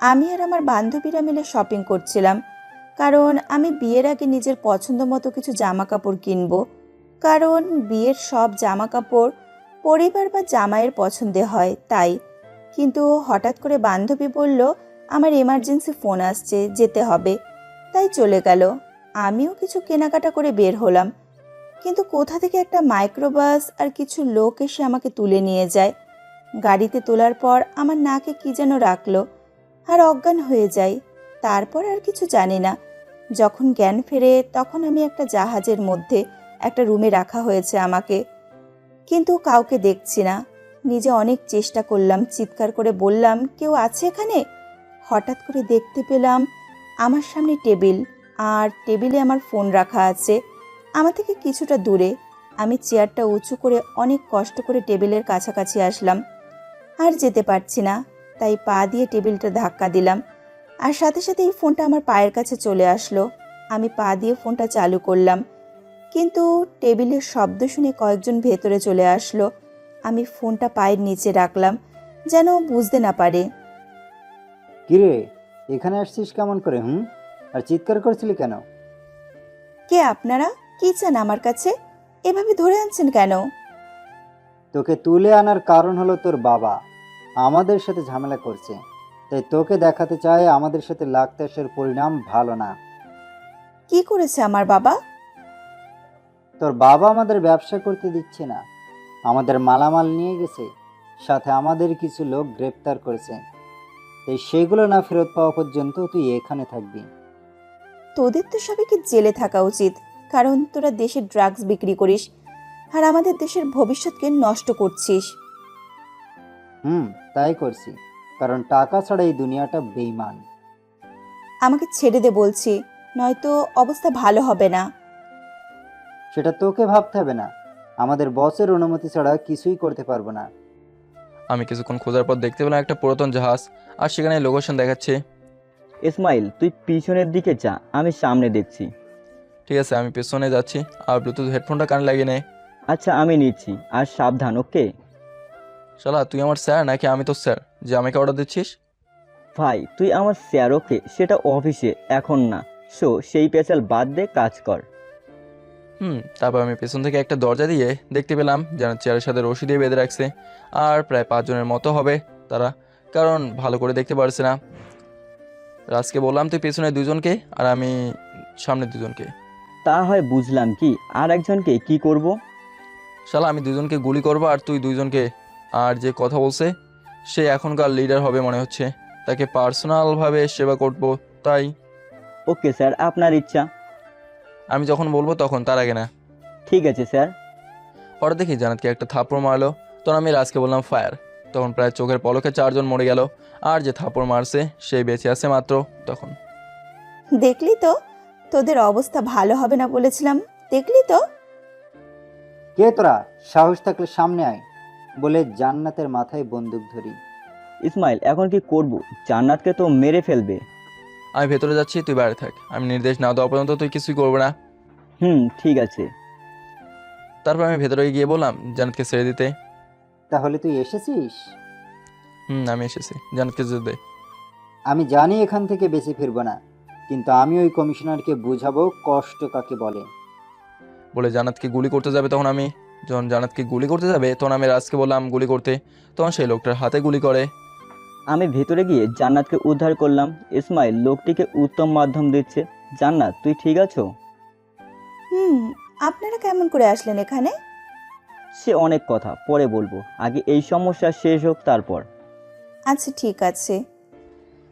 আমি আর আমার বান্ধবীরা মিলে শপিং করছিলাম, কারণ আমি বিয়ের আগে নিজের পছন্দ মতো কিছু জামা কাপড় কিনবো। কারণ বিয়ের সব জামা কাপড় পরিবার বা জামাইয়ের পছন্দে হয়, তাই। কিন্তু হঠাৎ করে বান্ধবী বলল আমার এমার্জেন্সি ফোন আসছে, যেতে হবে, তাই চলে গেল। আমিও কিছু কেনাকাটা করে বের হলাম, কিন্তু কোথা থেকে একটা মাইক্রোবাস আর কিছু লোক এসে আমাকে তুলে নিয়ে যায়। গাড়িতে তোলার পর আমার নাকে কি যেন রাখলো আর অজ্ঞান হয়ে যাই। তারপর আর কিছু জানি না। যখন জ্ঞান ফেরে তখন আমি একটা জাহাজের মধ্যে একটা রুমে রাখা হয়েছে আমাকে, কিন্তু কাউকে দেখছি না। নিজে অনেক চেষ্টা করলাম, চিৎকার করে বললাম, কেউ আছে এখানে? হঠাৎ করে দেখতে পেলাম আমার সামনে টেবিল, আর টেবিলে আমার ফোন রাখা আছে আমার থেকে কিছুটা দূরে। আমি চেয়ারটা উঁচু করে অনেক কষ্ট করে টেবিলের কাছাকাছি আসলাম। আর যেতে পারছি না, তাই পা দিয়ে টেবিলটা ধাক্কা দিলাম, আর সাথে সাথে এই ফোনটা আমার পায়ের কাছে চলে আসলো। আমি পা দিয়ে ফোনটা চালু করলাম, কিন্তু টেবিলের শব্দ শুনে কয়েকজন ভেতরে চলে আসলো। আমি ফোনটা পায়ের নিচে রাখলাম, যেন বুঝতে না পারে। কিরে, এখানে আসছিস কেমন করে? আর চিৎকার করছিলি কেন? কে আপনারা? কি চান আমার কাছে? এভাবে ধরে আনছেন কেন? তোকে তুলে আনার কারণ হলো তোর বাবা আমাদের সাথে ঝামেলা করছে, তাই তোকে দেখাতে চায় আমাদের সাথে লাগতে আসার পরিণাম ভালো না। কি করেছে আমার বাবা? তোর বাবা আমাদের ব্যবসা করতে দিচ্ছে না, আমাদের মালামাল নিয়ে গেছে, সাথে আমাদের কিছু লোক গ্রেপ্তার করেছে। তাই সেগুলো না ফেরত পাওয়া পর্যন্ত তুই এখানে থাকবি। তোদের তো সবাইকে জেলে থাকা উচিত, কারণ তোরা দেশে ড্রাগস বিক্রি করিস আর আমাদের দেশের ভবিষ্যৎকে নষ্ট করছিস। তাই করছি, কারণ টাকা ছাড়া এই দুনিয়াটা বেইমান। আমাকে ছেড়ে দে বলছি, নয়তো অবস্থা ভালো হবে না। সেটা তোকে ভাবতে হবে না, আমাদের বসের অনুমতি ছাড়া কিছুই করতে পারবো না। আমি কিছুক্ষণ খোঁজার পর দেখতে পেলাম একটা পুরাতন জাহাজ, আর সেখানে লোকেশন দেখাচ্ছে। ইসমাইল তুই পিছনের দিকে যা, আমি সামনে দেখছি। ঠিক আছে, আমি পেছনে যাচ্ছি, আর ব্লুটুথ হেডফোনটা কানে লাগিয়ে নে। আচ্ছা আমি নিচ্ছি, আর সাবধান, ওকে? শালা তুই আমার স্যার নাকি আমি তো স্যার যে আমাকে অর্ডার দিচ্ছিস? ভাই তুই আমার স্যার, ওকে? সেটা অফিসে, এখন না। সেই পেশাল বাদ দে, কাজ কর। তারপর আমি পেছন থেকে একটা দরজা দিয়ে দেখতে পেলাম যেন চেয়ারের সাথে রশি দিয়ে বেঁধে রাখছে, আর প্রায় 5 জনের মতো হবে তারা, কারণ ভালো করে দেখতে পারছে না। রাজকে বললাম তুই পেছনে 2 জনকে আর আমি সামনে 2 জনকে। তা হয় বুঝলাম, কি আর একজনকে কি করব? শালা আমি 2 জনকে গুলি করবো আর তুই 2 জনকে। আর যে কথা বলছে সে এখনকার লিডার হবে মনে হচ্ছে, তাকে পার্সোনালভাবে সেবা করবো, তাই। ওকে স্যার, আপনার ইচ্ছা। আমি যখন বলবো তখন, তার আগে না। ঠিক আছে স্যার। হঠাৎ দেখি জানাতকে একটা থাপ্পড় মারলো, তখন আমি রাজকে বললাম ফায়ার। তখন প্রায় চোখের পলকে 4 জন মরে গেল, আর যে থাপ্পড় মারছে সেই বেঁচে আছে মাত্র। তখন দেখলি তো, তোদের অবস্থা ভালো হবে না বলেছিলাম, দেখলি তো। কে তোরা? সাহস থাকলে সামনে আয়, বলে জান্নাতের মাথায় বন্দুক ধরি। ইসমাইল এখন কি করব? জান্নাতকে তো মেরে ফেলবে। আমি ভেতরে যাচ্ছি, তুই বাইরে থাক, আমি নির্দেশ না দেওয়া পর্যন্ত তুই কিছুই করবে না। ঠিক আছে। তারপর আমি ভেতরে গিয়ে বললাম জান্নাতকে ছেড়ে দিতে। তাহলে তুই এসেছিস? আমি এসেছি, জান্নাতকে যেতে দে। আমি জানি এখান থেকে বেঁচে ফিরবো না, কিন্তু আমি ওই কমিশনারকে বুঝাবো কষ্ট কাকে বলে। বলে জান্নাতকে গুলি করতে যাবে, তখন আমি যখন জান্নাতকে গুলি করতে যাবে তখন আমি রাজকে বললাম গুলি করতে, তখন সেই লোকটার হাতে গুলি করে। আমি ভেতরে গিয়ে জান্নাতকে উদ্ধার করলাম। ইসমাইল লোকটিকে উত্তম মাধ্যম দিচ্ছে। জান্নাত তুই ঠিক আছো? আপনারা কেমন করে আসলেন এখানে? সে অনেক কথা পরে বলবো, আগে এই সমস্যা শেষ হোক তারপর। আচ্ছা ঠিক আছে।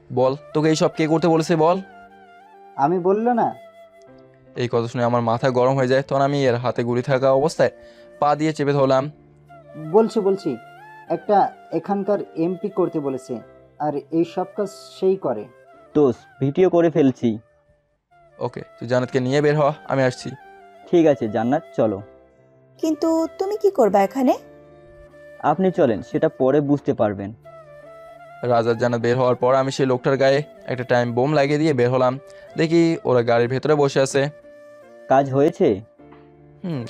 বল তোকে এইসব কে করতে বলেছে বল। আমি বললো না? এই কথা শুনে আমার মাথা গরম হয়ে যায়, তখন আমি এর হাতে গুলি থাকা অবস্থায় পা দিয়ে চেপে ধরলাম। বলছি একটা এখানকার এমপি করতে বলেছে, আর এই সব কাজ সেই করে। দোষ, ভিডিও করে ফেলছি। ওকে, তুই জান্নাতকে নিয়ে বের হ, আমি আসছি। ঠিক আছে জান্নাত, চলো। কিন্তু তুমি কি করবা এখানে? আপনি চলেন, সেটা পরে বুঝতে পারবেন। রাজার জানা বের হওয়ার পর আমি সেই লোকটার গায়ে একটা টাইম বোম লাগিয়ে দিয়ে বের হলাম। দেখি ওরা গাড়ির ভেতরে বসে আছে। কাজ হয়েছে?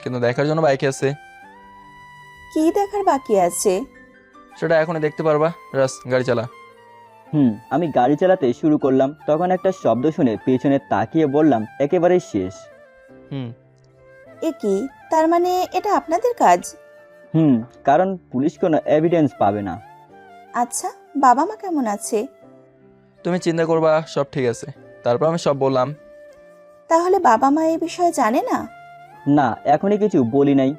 কিন্তু দেখার জন্য বাইকে আছে। কি দেখার বাকি আছে? সেটা এখনই দেখতে পারবা। রাস, গাড়ি চালা। আমি গাড়ি চালাতে শুরু করলাম, তখন একটা শব্দ শুনে পেছনে তাকিয়ে বললাম, একেবারে শেষ। এ কি, তার মানে এটা আপনাদের কাজ? কারণ পুলিশ কোনো এভিডেন্স পাবে না। আচ্ছা, বাবা মা কেমন আছে? তুমি চিন্তা করবা, সব ঠিক আছে। তারপর আমি সব বললাম। তাহলে বাবা মা এই বিষয়ে জানে না? না, এখনই কিছু বলি নাই।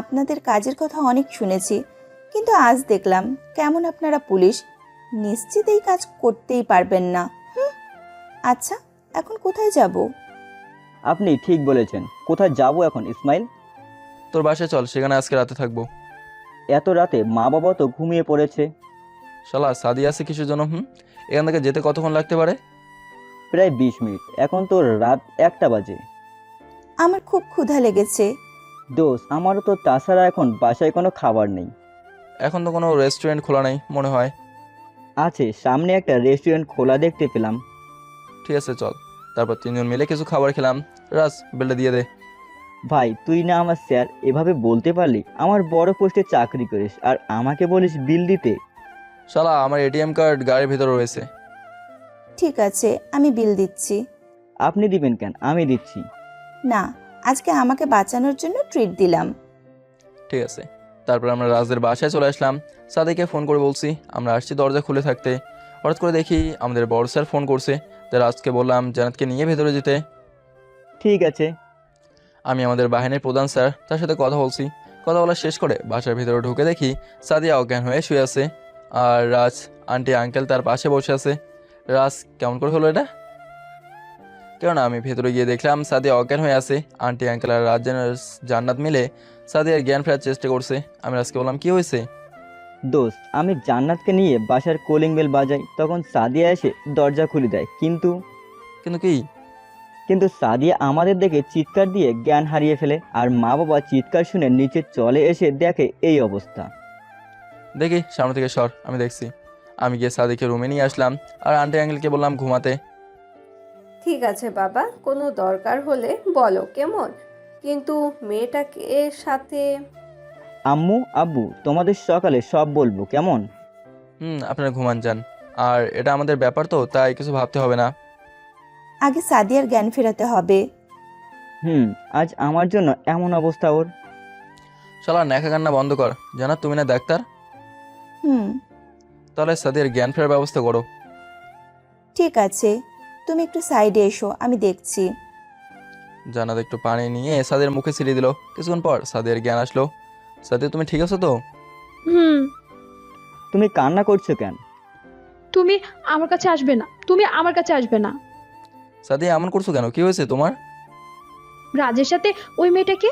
আপনাদের কাজের কথা অনেক শুনেছি, কিন্তু আজ দেখলাম কেমন আপনারা পুলিশ, নিশ্চিত এই কাজ করতেই পারবেন না। আচ্ছা, এখন কোথায় যাব? আপনি ঠিক বলেছেন। কোথায় যাব এখন ইসমাইল? তোর বাসায় চল, সেখানে আজকে রাতে থাকবো। এত রাতে? মা বাবা তো ঘুমিয়ে পড়েছে। শালা সাদি আছে কিসের জন্য? এখান থেকে যেতে কতক্ষণ লাগতে পারে? প্রায় 20 মিনিট। এখন তো রাত 1টা বাজে। আমার খুব ক্ষুধা লেগেছে। দোস্ত, আমারও তো। তাছাড়া এখন বাসায় কোনো খাবার নেই। এখন তো কোনো রেস্টুরেন্ট খোলা নেই মনে হয়। আছে, সামনে একটা রেস্টুরেন্ট খোলা দেখতে পেলাম। ঠিক আছে, চল। তারপর 3 জন মিলে কিছু খাবার খেলাম। রাস, বিলটা দিয়ে দে। ভাই, তুই না আমার স্যার, এভাবে বলতে পারলি? আমার বড় পোস্টে চাকরি করিস আর আমাকে বলিস বিল দিতে? শালা, আমার এটিএম কার্ড গাড়ির ভিতরে রয়েছে। ঠিক আছে, আমি বিল দিচ্ছি। আপনি দিবেন কেন? আমি দিচ্ছি। না, আজকে আমাকে বাঁচানোর জন্য ট্রিট দিলাম। ঠিক আছে। তারপর আমরা রাজদের বাসায় চলে আসলাম। সাদিকে ফোন করে বলছি আমরা আসছি, দরজা খুলে থাকতে। হঠাৎ করে দেখি আমাদের বড় স্যার ফোন করছে। তাই রাজকে বললাম জান্নাতকে নিয়ে ভেতরে যেতে। ঠিক আছে। আমি আমাদের বাহিনীর প্রধান স্যার, তার সাথে কথা বলছি। কথা বলা শেষ করে বাসার ভিতরে ঢুকে দেখি সাদিয়া অজ্ঞান হয়ে শুয়ে আছে, আর রাজ আন্টি আঙ্কেল তার পাশে বসে আছে। রাজ, কেমন করে হলো এটা? কেননা আমি ভেতরে গিয়ে দেখলাম সাদিয়া অজ্ঞান হয়ে আছে। আন্টি আঙ্কেল আর রাজ জান্নাত মিলে সাদিয়ার জ্ঞান ফেরার চেষ্টা করছে। আমি রাজকে বললাম, কি হয়েছে? দোস্ত, আমি জান্নাতকে নিয়ে বাসার কলিং বেল বাজাই, তখন সাদিয়া এসে দরজা খুলে দেয়। কিন্তু কি? কিন্তু সাদিয়া আমাদের দেখে চিৎকার দিয়ে জ্ঞান হারিয়ে ফেলে, আর মা বাবা চিৎকার শুনে নিচে চলে এসে দেখে এই অবস্থা। দেখি, সামনে থেকে সর, আমি দেখছি। আমি গিয়ে সাদিকে রুমে নিয়ে আসলাম, আর আন্টি আঙ্কেলকে বললাম ঘুমাতে। ঠিক আছে বাবা, কোনো দরকার হলে বলো কেমন, কিন্তু মেয়েটাকে এর সাথে। আম্মু, আব্বু, তোমাদের সকালে সব বলবো কেমন? আপনারা ঘুমান যান। আর এটা আমাদের ব্যাপার তো, তাই কিছু ভাবতে হবে না। আগে সাদিয়ার জ্ঞান ফেরাতে হবে। আজ আমার জন্য এমন অবস্থা ওর। শালা, নেখা কান্না বন্ধ কর। জানা তুমি না ডাক্তার? তাহলে সাদিয়ার জ্ঞান ফেরার ব্যবস্থা করো। ঠিক আছে, তুমি একটু সাইডে এসো, আমি দেখছি। জানাত একটু পানি নিয়ে সাদিয়ার মুখে ছিটিয়ে দিল। কিছুক্ষণ পর সাদিয়ার জ্ঞান আসলো। সাদিয়া, তুমি ঠিক আছো তো? তুমি কান্না করছো কেন? তুমি আমার কাছে আসবে না, তুমি আমার কাছে আসবে না। সাদিয়া, এমন করছো কেন? কি হয়েছে তোমার? রাজের সাথে ওই মেয়েটাকে।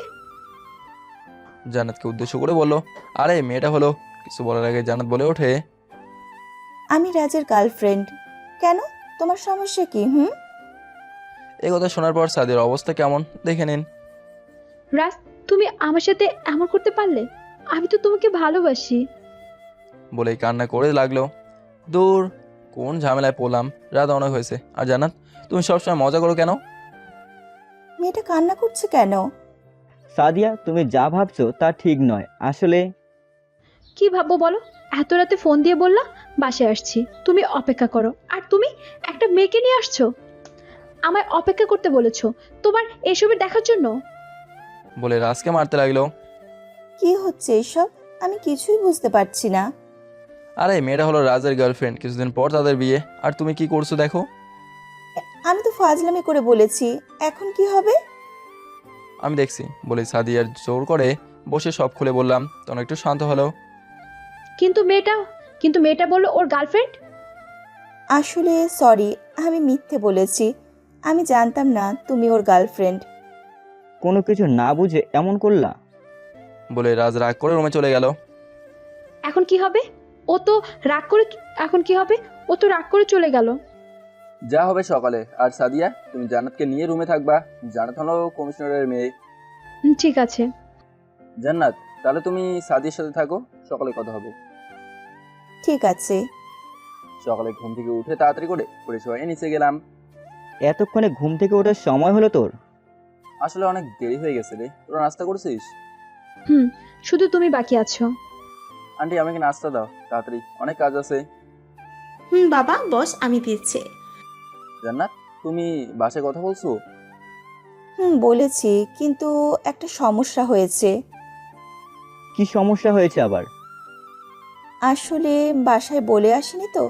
জান্নাতকে উদ্দেশ্য করে বললো। আরে মেয়েটা হলো। কিছু বলার আগে জান্নাত বলে ওঠে, আমি রাজের গার্লফ্রেন্ড। কেন, তোমার সমস্যা কি? এই কথা শোনার পর সাদিয়ার অবস্থা কেমন দেখে নিন। রাজ, তুমি আমার সাথে এমন করতে পারলে? আমি তো তোমাকে ভালোবাসি। বলেই কান্না করে লাগলো। দূর, কোন ঝামেলায় পড়লাম। রাত অনেক হয়েছে। আর জান্নাত, তুমি সবসময় মজা করো কেন? মেয়েটা কান্না করছে কেন? সাদিয়া, তুমি যা ভাবছো তা ঠিক নয় আসলে। কি ভাববো বলো? এত রাতে ফোন দিয়ে বললা বাসায় আসছি, তুমি অপেক্ষা করো, আর তুমি একটা মেয়েকে নিয়ে আসছো আমায় অপেক্ষা করতে বলেছো তোমার এসবের দেখার জন্য। বলে রাজকে মারতে লাগলো। কি হচ্ছে এসব? আমি কিছুই বুঝতে পারছি না। আরে মেয়েটা হলো রাজের গার্লফ্রেন্ড, কিছুদিন পর তাদের বিয়ে। আর তুমি কি করছো দেখো। আমি তো ফাজলামি করে বলেছি, এখন কি হবে? আমি দেখছি। বলে সাদিয়ার জোর করে বসে সব খুলে বললাম, তখন একটু শান্ত হলো। কিন্তু মেয়েটা বললো ওর গার্লফ্রেন্ড। আসলে সরি, আমি মিথ্যে বলেছি। আমি জানতাম না তুমি ওর গার্লফ্রেন্ড। কোনো কিছু না বুঝে এমন করলা? বলে রাজ রাগ করে রুমে চলে গেল। এখন কি হবে? ও তো রাগ করে চলে গেল। যা হবে সকালে। আর সাদিয়া, তুমি জান্নাতকে নিয়ে রুমে থাকবা। জান্নাত হলো কমিশনারের মেয়ে। ঠিক আছে। জান্নাত, তাহলে তুমি সাদিয়ার সাথে থাকো, সকালে কথা হবে। ঠিক আছে। সকালে ঘুম থেকে উঠে তাড়াতাড়ি করে ফ্রেশ হয়ে নিচে গেলাম। এতক্ষণে ঘুম থেকে ওঠার সময় হলো তোর? আসলে অনেক দেরি হয়ে গেছে রে। তোরা নাস্তা করছিস? হুম, শুধু তুমি বাকি আছো। আন্টি আমাকে নাস্তা দাও তাড়াতাড়ি, অনেক কাজ আছে। বাবা বস, আমি দিচ্ছি। জান্নাত, তুমি বাসায় কথা বলছো? বলেছি, কিন্তু একটা সমস্যা হয়েছে। কি সমস্যা হয়েছে আবার? আসলে বাসায় বলে আসিনি তো,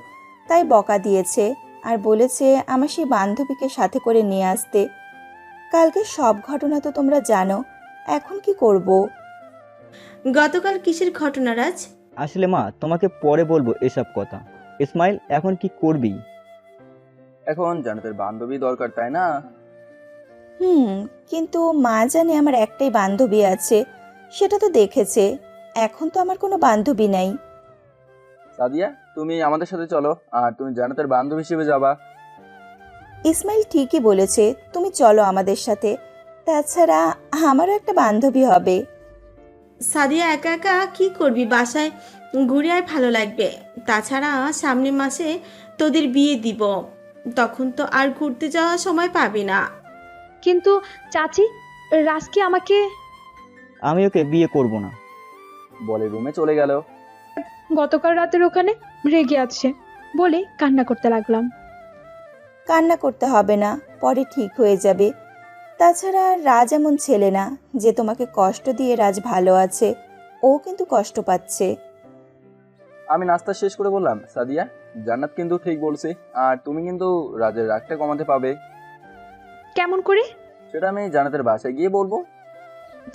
তাই বকা দিয়েছে আর বলেছে আমার সেই বান্ধবীকে সাথে করে নিয়ে আসতে। কালকে সব ঘটনা তো তোমরা জানো, এখন কি করব? গতকাল কিসের ঘটনা রাজ? আসলে মা, তোমাকে পরে বলবো এসব কথা। ইসমাইল, এখন কি করবি? এখন জান্নাতের বান্ধবী দরকার, তাই না? কিন্তু মা জানে আমার একটাই বান্ধবী আছে, সেটা তো দেখেছে। এখন তো আমার কোনো বান্ধবী নাই। সাদিয়া, তুমি আমাদের সাথে চলো, আর তুমি জান্নাতের বান্ধবী হিসেবে যাবা। ইসমাইল ঠিকই বলেছে, তুমি চলো আমাদের সাথে। তাছাড়া আমারও একটা বান্ধবী হবে। সাদিয়া, একা একা কি করবি? বাসায় ঘুরে আয়, ভালো লাগবে। তাছাড়া সামনের মাসে তোদের বিয়ে দিব, তখন তো আর ঘুরতে যাওয়ার সময় পাবি না। কিন্তু চাচি, রাজ কি আমাকে... আমি ওকে বিয়ে করব না বলে রুমে চলে গেল। গতকাল রাতের ওখানে রেগে আছে বলে কান্না করতে লাগলাম। কান্না করতে হবে না, পরে ঠিক হয়ে যাবে। তাছাড়া রাজ এমন ছেলে না যে তোমাকে কষ্ট দিয়ে রাজ ভালো আছে, ও কিন্তু কষ্ট পাচ্ছে। আমি নাস্তা শেষ করে বললাম, সাদিয়া, জান্নাত কিন্তু ঠিক বলছে, আর তুমি কিন্তু রাজের রাগটা কমাতে পাবে। কেমন করে? সেটা আমি জান্নাতের বাসায় গিয়ে বলবো।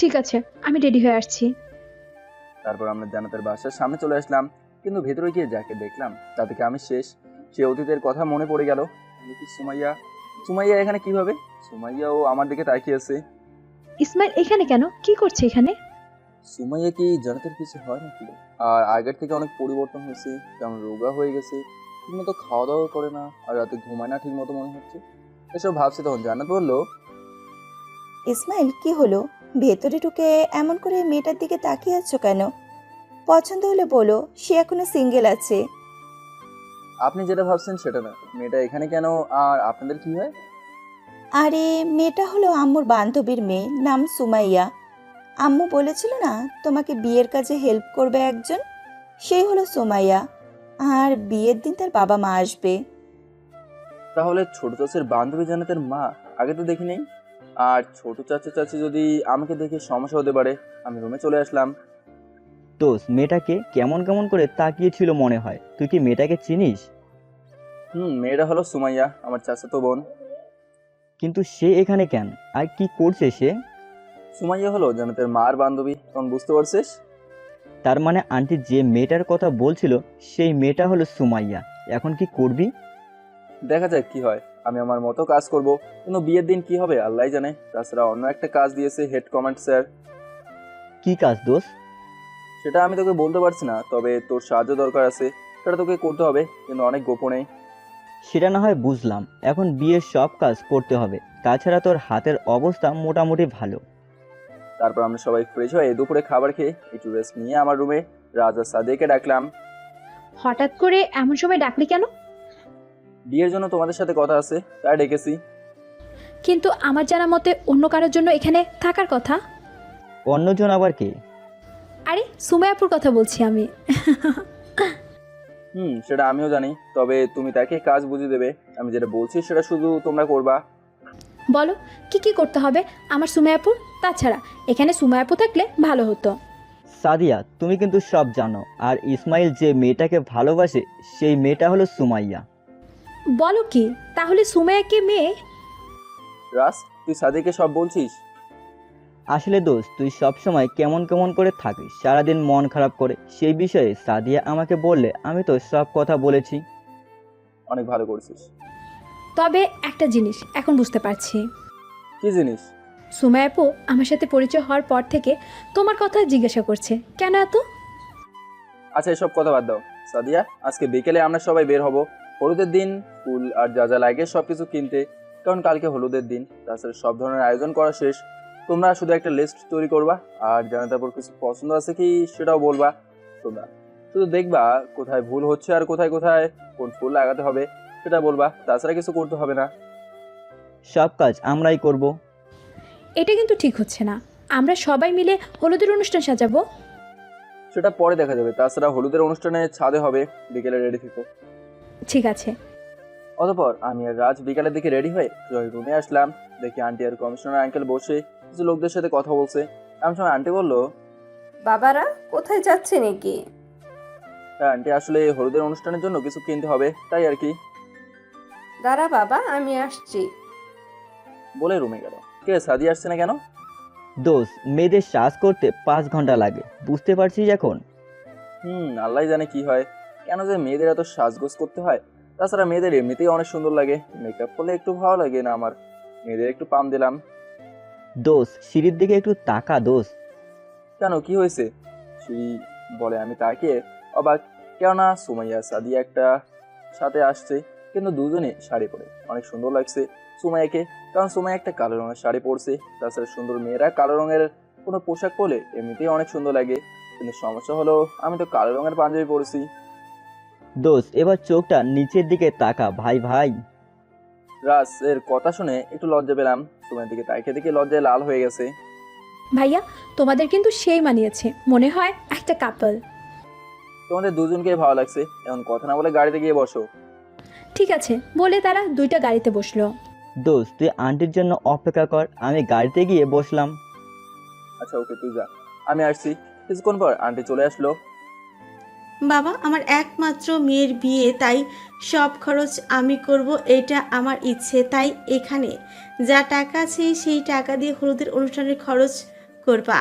ঠিক আছে, আমি রেডি হয়ে আসছি। তারপর আমরা জান্নাতের বাসার সামনে চলে আসলাম, কিন্তু ভেতরে গিয়ে যাকে দেখলাম তা থেকে আমি শেষ। সে অতীতের কথা মনে পড়ে গেল। সুমাইয়া, সুমাইয়া এখানে কিভাবে? সুমাইয়াও আমার দিকে তাকিয়ে আছে। ইসমাইল এখানে কেন? কি করছে এখানে? সুমাইয়া কি জান্নাতের কিছু হয় নাকি? আর আগের থেকে অনেক পরিবর্তন হয়েছে, কেমন রোগা হয়ে গেছে, ঠিকমতো খাওয়া দাওয়া করে না, আর রাতে ঘুমায় না ঠিক মতো মনে হচ্ছে। এসব ভাবছি তখন জান্নাত বললো, ইসমাইল কি হলো? ভেতরে ঢুকে এমন করে মেয়েটার দিকে তাকিয়ে আছো কেন? পছন্দ হলে বলো, সে এখনো সিঙ্গেল আছে। আপনি যেটা ভাবছেন সেটা না। মেয়েটা এখানে কেন, আর আপনাদের কি হয়? আরে মেয়েটা হলো আম্মুর বান্ধবীর মেয়ে, নাম সুমাইয়া। আম্মু বলেছিল না তোমাকে বিয়ের কাজে হেল্প করবে একজন, সেই হলো সুমাইয়া। আর বিয়ের দিন তার বাবা মা আসবে। তাহলে ছোট চাচের বান্ধবী জান্নাতের মা? আগে তো দেখি নেই। আর ছোট চাচি যদি আমাকে দেখে সমস্যা হতে পারে। আমি রুমে চলে আসলাম। দোস্ত, মেয়েটাকে কেমন কেমন করে তাকিয়েছিল মনে হয়। তুই কি মেয়েটাকে চিনিস? মেয়েটা হলো সুমাইয়া, আমার চাচাতো বোন। কিন্তু সে এখানে কেন, আর কি করছে সে? সুমাইয়া হলো জান্নাতের মার বান্ধবী, তখন বুঝতে পারছিস? তার মানে আন্টি যে মেয়েটার কথা বলছিল সেই মেয়েটা হলো সুমাইয়া। এখন কি করবি? দেখা যাক কি হয়। আমি আমার মতো কাজ করব, কিন্তু বিয়ের দিন কি হবে আল্লাহ জানে। তাছাড়া অন্য একটা কাজ দিয়েছে হেড কমান্ড স্যার। কি কাজ দোস্ত? সেটা আমি তোকে বলতে পারছি না, তবে তোর সাহায্য দরকার আছে। সেটা তোকে করতে হবে, কিন্তু অনেক গোপনে। সেটা না হয় বুঝলাম, এখন বিয়ের সব কাজ করতে হবে। তাছাড়া তোর হাতের অবস্থা মোটামুটি ভালো। তারপর আমরা সবাই ফ্রেশ হয়ে দুপুরে খাবার খেয়ে একটু রেস্ট নিয়ে আমার রুমে রাজা সাদিয়াকে ডাকলাম। হঠাৎ করে এমন সময় ডাকলি কেন? বিয়ের জন্য তোমাদের সাথে কথা আছে, তাই ডেকেছি। কিন্তু আমার জানা মতে অন্য কারোর জন্য এখানে থাকার কথা। অন্যজন আবার কে? আরে সুমাইয়াপুর কথা বলছি আমি। সেটা আমিও জানি, তবে তুমি তাকে কাজ বুঝিয়ে দেবে। আমি যেটা বলছি সেটা শুধু তোমরা করবা। বলো কি কি করতে হবে আমার সুমাইয়াপুর? তাছাড়া এখানে সুমাইয়াপুর থাকলে ভালো হতো। সাদিয়া, তুমি কিন্তু সব জানো, আর ইসমাইল যে মেয়েটাকে ভালোবাসে সেই মেয়েটা হলো সুমাইয়া। বলো কি, তাহলে সুমাইয়া কে মেয়ে? রাস, তুই সাদিয়াকে সব বলছিস? আসলে দোস্ত, তুই সবসময় কেমন কেমন করে থাকিস, সারাদিন মন খারাপ করে। সেই বিষয়ে সাদিয়া আমাকে বললে আমি তো সব কথা বলেছি। অনেক ভালো করছিস। তবে একটা জিনিস এখন বুঝতে পারছি। কি জিনিস? সুমাইয়াপু আমার সাথে পরিচয় হওয়ার পর থেকে তোমার কথা জিজ্ঞাসা করছে, কেন এত? আচ্ছা, এসব কথা বাদ দাও। সাদিয়া, আজকে বিকেলে আমরা সবাই বের হব হলুদের দিন, ফুল আর যা যা লাগে সবকিছু কিনতে, কারণ কালকে হলুদের দিন। তাছাড়া সব ধরনের আয়োজন করা শেষ। তোমরা শুধু একটা লিস্ট তৈরি করবা, আর জানাতে পারো কিছু পছন্দ আছে কি সেটাও বলবা। তোমরা শুধু দেখবা কোথায় ভুল হচ্ছে আর কোথায় কোথায় কোন ফুল লাগাতে হবে সেটা বলবা, তাছাড়া কিছু করতে হবে না। সব কাজ আমরাই করব। এটা কিন্তু ঠিক হচ্ছে না। আমরা সবাই মিলে হলুদের অনুষ্ঠান সাজাবো। সেটা পরে দেখা যাবে, তাছাড়া হলুদের অনুষ্ঠানে ছাদে হবে, বিকেলে রেডি থেকো। ঠিক আছে। অতঃপর আমি আর রাজ বিকালের দিকে রেডি হয়ে রুমে আসলাম। দেখি আন্টি আর কমিশনার আঙ্কেল বসে কিছু লোকদের সাথে কথা বলছে। এমন সময় আন্টি বললো, বাবারা কোথায় যাচ্ছে নাকি? হ্যাঁ আন্টি, আসলে হলুদের অনুষ্ঠানের জন্য কিছু কিনতে হবে, তাই আর কি। দাঁড়া বাবা, আমি আসছি। বলে রুমে গেল। কে সাদি আসছে না কেন? দোস্ত, মেয়েদের সাজ করতে 5 ঘন্টা লাগে, বুঝতে পারছিস এখন? আল্লাহ জানে কি হয়, কেন যে মেয়েদের এত সাজগোজ করতে হয়। তাছাড়া মেয়েদের এমনিতেই অনেক সুন্দর লাগে, মেকআপ করলে একটু ভালো লাগে না আমার। মেয়েদের একটু পাম দিলাম। দোস্ত, সিঁড়ির দিকে একটু তাকা দোস্ত। কেন, কি হয়েছে? সিঁড়ি বলে আমি তাকিয়ে অবাক, কেননা সুমাইয়া সাদিয়া একটা সাথে আসছে, কিন্তু দুজনে শাড়ি পরে অনেক সুন্দর লাগছে সুমাইয়াকে, কারণ সুমাইয়া একটা কালো রঙের শাড়ি পরছে। তাছাড়া সুন্দর মেয়েরা কালো রঙের কোনো পোশাক পরলে এমনিতেই অনেক সুন্দর লাগে, কিন্তু সমস্যা হলো আমি তো কালো রঙের পাঞ্জাবি পরেছি। দোস্ত, এবার চোখটা নিচের দিকে তাকা ভাই ভাই। রাজ এর কথা শুনে একটু লজ্জা পেলাম। সুমাইয়ার দিকে তাকিয়ে দেখে লজ্জায় লাল হয়ে গেছে। ভাইয়া, তোমাদের কিন্তু সেই মানিয়েছে, মনে হয় একটা কাপল। তোমাদের দুজনকে ভালো লাগছে, এখন কথা না বলে গাড়িতে গিয়ে বসো। ঠিক আছে বলে তারা 2টা গাড়িতে বসলো। দোস্ত, তুই আন্টির জন্য অপেক্ষা কর, আমি গাড়িতে গিয়ে বসলাম। আচ্ছা ওকে, তুই যা, আমি আসছি। কিছুক্ষণ পর আন্টি চলে আসলো। বাবা, আমার একমাত্র মেয়ের বিয়ে, তাই সব খরচ আমি করব, এটা আমার ইচ্ছে। তাই এখানে যা টাকা আছে সেই টাকা দিয়ে হলুদের অনুষ্ঠানের খরচ করবা।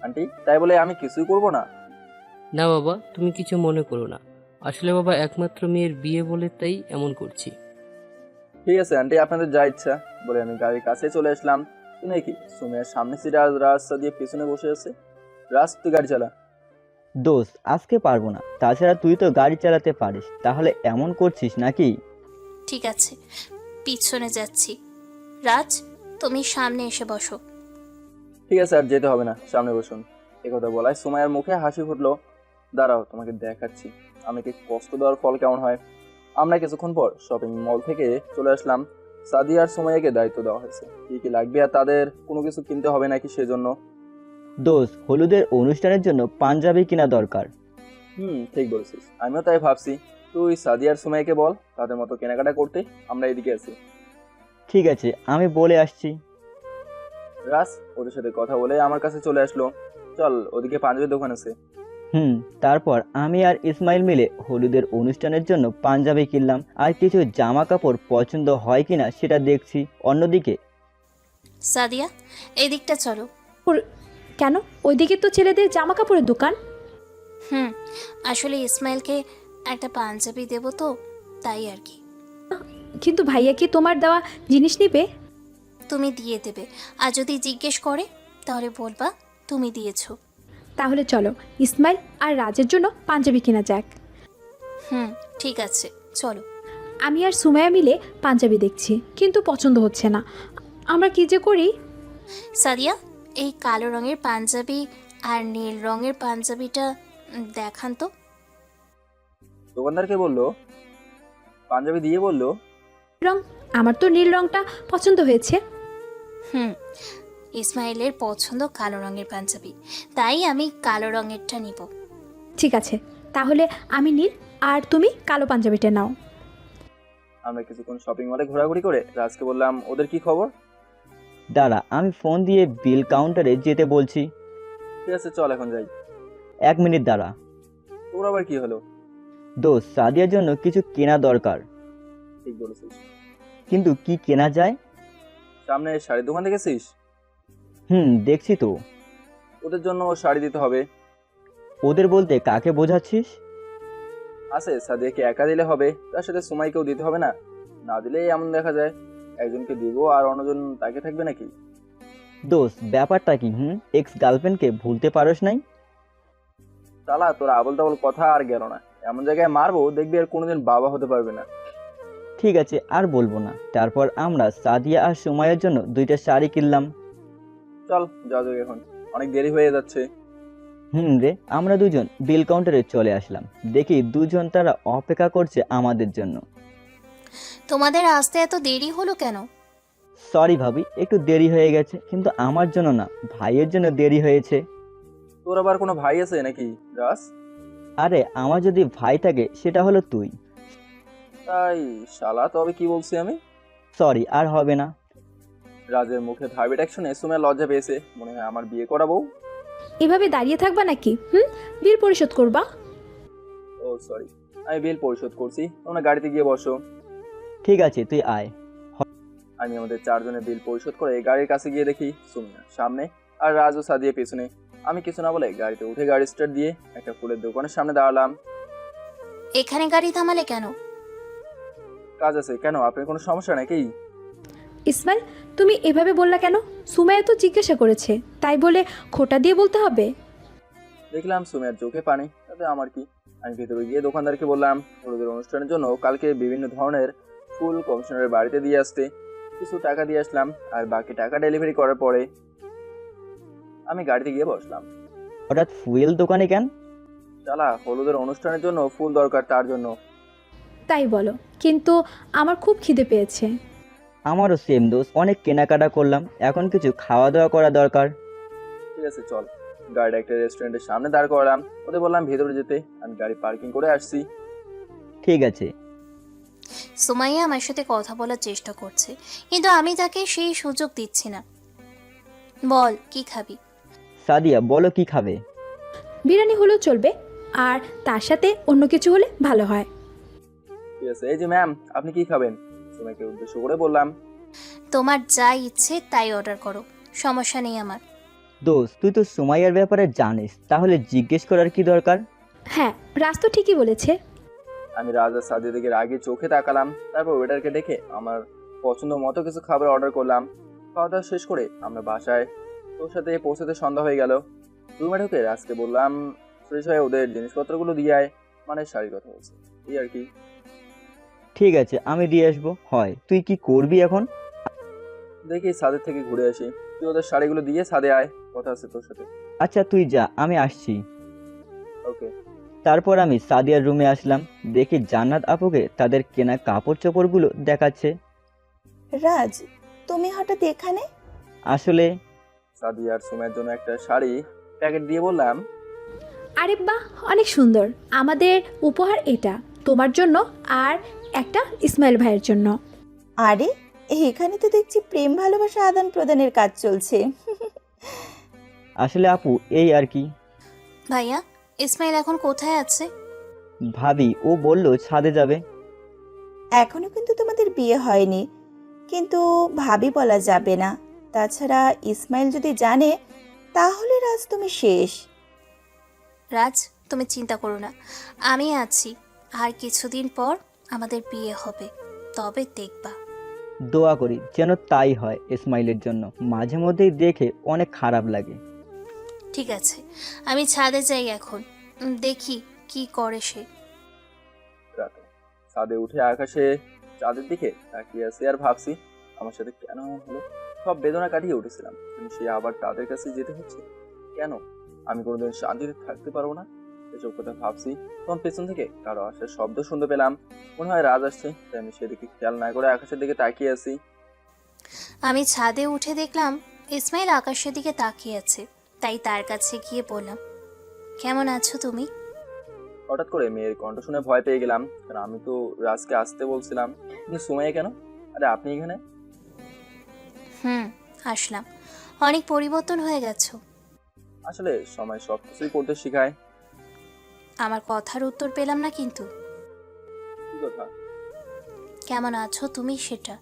আন্টি, তাই বলে আমি কিছুই করব না? না বাবা, তুমি কিছু মনে করো না। আসলে বাবা একমাত্র মেয়ের বিয়ে বলে তাই এমন করছি। ঠিক আছে আন্টি, আপনাদের যা ইচ্ছা। বলে আমি গাড়ির কাছে চলে আসলাম। তুমি কি সুমিয়ার সামনে সিটে আর রাস্তা দিয়ে পিছনে বসে আছে। রাজ, তুই গাড়ি চালা। দোস্ত, আজকে পারবো না, তাছাড়া তুই তো গাড়ি চালাতে পারিস, তাহলে এমন করছিস নাকি? ঠিক আছে, পিছনে যাচ্ছি। রাজ, তুমি সামনে এসে বসো। ঠিক আছে, আর যেতে হবে না, সামনে বসুন। একথা বলায় সুমাইয়ার মুখে হাসি ফুটলো। দাঁড়াও, তোমাকে দেখাচ্ছি আমাকে কষ্ট দেওয়ার ফল কেমন হয়। আমরা কিছুক্ষণ পর শপিং মল থেকে চলে আসলাম। সাদিয়া আর সুমাইয়াকে দায়িত্ব দেওয়া হয়েছে কি কি লাগবে আর তাদের কোনো কিছু কিনতে হবে নাকি সেজন্য। দোস্ত, হলুদের অনুষ্ঠানের জন্য পাঞ্জাবি কিনা দরকার। ঠিক বলেছিস, আমিও তাই ভাবছি। তুই সাদিয়া আর সুমাইয়াকে বল তাদের মতো কেনাকাটা করতে, আমরা এদিকে আছি। ঠিক আছে, আমি বলে আসছি। রাজ ওদের সাথে কথা বলে আমার কাছে চলে আসলো। চল, ওদিকে পাঞ্জাবির দোকান আছে। তারপর আমি আর ইসমাইল মিলে হলুদের অনুষ্ঠানের জন্য পাঞ্জাবি কিনলাম, আর কিছু জামা কাপড় পছন্দ হয় কিনা সেটা দেখছি। অন্যদিকে সাদিয়া, এই দিকটা চলো। কেন? ওইদিকে তো ছেলেদের জামা কাপড়ের দোকান। আসলে ইসমাইলকে একটা পাঞ্জাবি দেবো তো, তাই আর কি। কিন্তু ভাইয়া কি তোমার দেওয়া জিনিস নিবে? তুমি দিয়ে দেবে, আর যদি জিজ্ঞেস করে তাহলে বলবা তুমি দিয়েছো। তাহলে চলো ইসমাইল আর রাজের জন্য পাঞ্জাবি কেনা যাক। ঠিক আছে চলো। আমি আর সুমাইয়া মিলে পাঞ্জাবি দেখছি, কিন্তু পছন্দ হচ্ছে না। আমরা কি যে করি। সাদিয়া, এই কালো রঙের পাঞ্জাবি আর নীল রঙের পাঞ্জাবিটা দেখান তো। দোকানদারকে বললো, পাঞ্জাবি দিয়ে বললো, রং আমার তো নীল রংটা পছন্দ হয়েছে। ইসমাইলের পছন্দ কালো রঙের পাঞ্জাবি, তাই আমি কালো রঙেরটা নিব। ঠিক আছে, তাহলে আমি নীল আর তুমি কালো পাঞ্জাবিটা নাও। আমরা কিছুক্ষণ শপিং মলে ঘোরাঘুরি করে রাজকে বললাম ওদের কি খবর। দাঁড়া, আমি ফোন দিয়ে বিল কাউন্টারে যেতে বলছি। ঠিক আছে, চল এখন যাই। 1 মিনিট দাঁড়া। তোর আবার কি হলো? দোস্ত, সাদিয়ার জন্য কিছু কেনা দরকার। ঠিক বলেছিস, কিন্তু কি কেনা যায়? সামনে শাড়ির দোকান দেখেছিস? দেখছি তো। ওদের জন্য শাড়ি দিতে হবে। ওদের বলতে কাকে বোঝাচ্ছিস? আছে, সাদিয়াকে একা দিলে হবে, তার সাথে সুমাইকেও দিতে হবে না? না দিলে এমন দেখা যায় একজনকে দিব আর অন্যজন তাকে থাকবে নাকি? দোস্ত, ব্যাপারটা কি? এক্স গার্লফ্রেন্ডকে ভুলতে পারোস নাই? চালা, তোর আবল তাবল কথা আর গেল না। এমন জায়গায় মারবো দেখবি আর কোনোদিন বাবা হতে পারবে না। ঠিক আছে, আর বলবো না। তারপর আমরা সাদিয়া আর সুমাইয়ের জন্য 2টা শাড়ি কিনলাম। চল যাও, এখন অনেক দেরি হয়ে যাচ্ছে। রে, আমরা দুজন বিল কাউন্টারে চলে আসলাম। দেখি দুজন তারা অপেক্ষা করছে আমাদের জন্য। তোমাদের আসতে এত দেরি হলো কেন? সরি ভাবি, একটু দেরি হয়ে গেছে, কিন্তু আমার জন্য না, ভাইয়ের জন্য দেরি হয়েছে। তোর আবার কোনো ভাই আছে নাকি রাজ? আরে আমার যদি ভাই থাকে সেটা হলো তুই। তাই শালা, তবে কি বলছি আমি? সরি, আর হবে না। রাজের মুখে ভাবি ডাক শুনে সুমে লজ্জা পেয়েছে, মনে হয় আমার বিয়ে করাবো। এভাবে দাঁড়িয়ে থাকবা নাকি? বিল পরিশোধ করবা? ও সরি, আমি বিল পরিশোধ করছি, তোমরা গাড়িতে গিয়ে বসো। ঠিক আছে, তুই আয়। আমি আমাদের চারজনের বিল পরিশোধ করে গাড়ির কাছে গিয়ে দেখি সুমিয়া সামনে আর রাজ ও সাদিয়া পেছনে। আমি কিছু না বলে গাড়িতে উঠে গাড়ি স্টার্ট দিয়ে একটা ফুলের দোকানের সামনে দাঁড়ালাম। এখানে গাড়ি থামালে কেন? কাজ আছে। কেন, আপনার কোনো সমস্যা নাকি? ইসমাইল, তুমি এভাবে বললা কেন? সুমাইয়া তো জিজ্ঞাসা করেছে, তাই বলে খোটা দিয়ে বলতে হবে? দেখলাম সুমিয়ার চোখে পানি, তাতে আমার কি। আমি ভেতরে গিয়ে দোকানদারকে বললাম হলুদের অনুষ্ঠানের জন্য কালকে বিভিন্ন ধরনের ফুল কমিশনারের বাড়িতে দিয়ে আসতে। কিছু টাকা দিয়ে আসলাম, আর বাকি টাকা ডেলিভারি করার পরে আমি গাড়িতে গিয়ে বসলাম। হঠাৎ ফুয়েল দোকানে কেন? শালা, হলুদের অনুষ্ঠানের জন্য ফুল দরকার, তার জন্য। তাই বলো, কিন্তু আমার খুব খিদে পেয়েছে। আমারও সেম দোষ, অনেক কেনাকাটা করলাম, এখন কিছু খাওয়া দাওয়া করা দরকার। ঠিক আছে চল। গাড়িটা একটা রেস্টুরেন্টের সামনে দাঁড় করালাম, ওদের বললাম ভেতরে যেতে, আমি গাড়ি পার্কিং করে আসছি। ঠিক আছে। সুমাইয়া আমার সাথে কথা বলার চেষ্টা করছে, কিন্তু আমি তাকে সেই সুযোগ দিচ্ছি না। বল, কি খাবি? সাদিয়া, বলো কি খাবে? বিরিয়ানি হলেও চলবে, আর তার সাথে অন্য কিছু হলে ভালো হয়। ঠিক আছে। এই যে ম্যাম, আপনি কি খাবেন? সুমাইকে উদ্দেশ্য করে বললাম। তোমার যা ইচ্ছে তাই অর্ডার করো, সমস্যা নেই আমার। দোস্ত, তুই তো সুমাইয়ার ব্যাপারে জানিস, তাহলে জিজ্ঞেস করার কি দরকার? হ্যাঁ, রাজ তো ঠিকই বলেছে। আমি রাজা সাদিয়া দিকে আগে চোখে তাকালাম, তারপর ওয়েটারকে ডেকে আমার পছন্দ মতো কিছু খাবার অর্ডার করলাম। খাওয়া দাওয়া শেষ করে আমরা বাসায় তোর সাথে পৌঁছাতে সন্ধ্যা হয়ে গেল। রুমে ঢুকে রাজকে বললাম ফ্রেশ হয়ে ওদের জিনিসপত্রগুলো দিয়ে আয়, মানে শাড়ির কথা বলছে, এই আর কি। ঠিক আছে, আমি দিয়ে আসবো। হয়, তুই কি করবি এখন? দেখি ছাদের থেকে ঘুরে আসি, তুই ওদের শাড়িগুলো দিয়ে ছাদে আয়, কথা আছে তোর সাথে। আচ্ছা তুই যা, আমি আসছি। ওকে। তারপর আমি সাদিয়ার রুমে আসলাম, দেখি জান্নাত আপুকে তাদের কেনা কাপড় চোপড়গুলো দেখাচ্ছে। রাজ, তুমি হঠাৎ এখানে? আসলে সাদিয়া আর সুমের জন্য একটা শাড়ি প্যাকেট দিয়ে বললাম, আরে বাহ, অনেক সুন্দর। আমাদের উপহার এটা তোমার জন্য, আর একটা ইসমাইল ভাইয়ের জন্য। আরে এখানে তো দেখছি প্রেম ভালোবাসা আদান প্রদানের কাজ চলছে। আসলে আপু, এই আর কি। ভাইয়া, ইসমাইল এখন কোথায় আছে? ভাবি, ও বললো ছাদে যাবে। এখনো কিন্তু তোমাদের বিয়ে হয়নি, কিন্তু ভাবি বলা যাবে না। তাছাড়া ইসমাইল যদি জানে তাহলে রাজ তুমি শেষ। রাজ, তুমি চিন্তা করো না, আমি আছি। আর কিছুদিন পর আমাদের বিয়ে হবে, তবে দেখবা। দোয়া করি যেন তাই হয় ইসমাইলের জন্য। মাঝে মধ্যেই দেখে অনেক খারাপ লাগে। ঠিক আছে, আমি ছাদে যাই এখন, দেখি কি করে সে। রাতে ছাদে উঠে আকাশে চাঁদের দিকে তাকিয়ে আছি আর ভাবছি আমার সাথে কেন হলো। সব বেদনা কাটিয়ে উঠেছিলাম, কিন্তু সে আবার তাদের কাছে যেতে হচ্ছে কেন? আমি কোনোদিন শান্তিতে থাকতে পারবো না, এসব কথা ভাবছি। তখন পেছন থেকে কারো আসার শব্দ শুনতে পেলাম, মনে হয় রাজ আসছে, তাই আমি সেদিকে খেয়াল না করে আকাশের দিকে তাকিয়ে আছি। আমি ছাদে উঠে দেখলাম ইসমাইল আকাশের দিকে তাকিয়ে আছে, তাই তার কাছে গিয়ে বললাম, কেমন আছো তুমি? হঠাৎ করে মেয়ের কণ্ঠ শুনে ভয় পেয়ে গেলাম, কারণ আমি তো রাজকে আসতে বলছিলাম, কিন্তু সময় কেন? আরে আপনি এখানে? আসলাম। অনেক পরিবর্তন হয়ে গেছো। আসলে সময় সব কিছুই করতে শেখায়। আমার কথার উত্তর পেলাম না কিন্তু। কি কথা? কেমন আছো তুমি সেটা।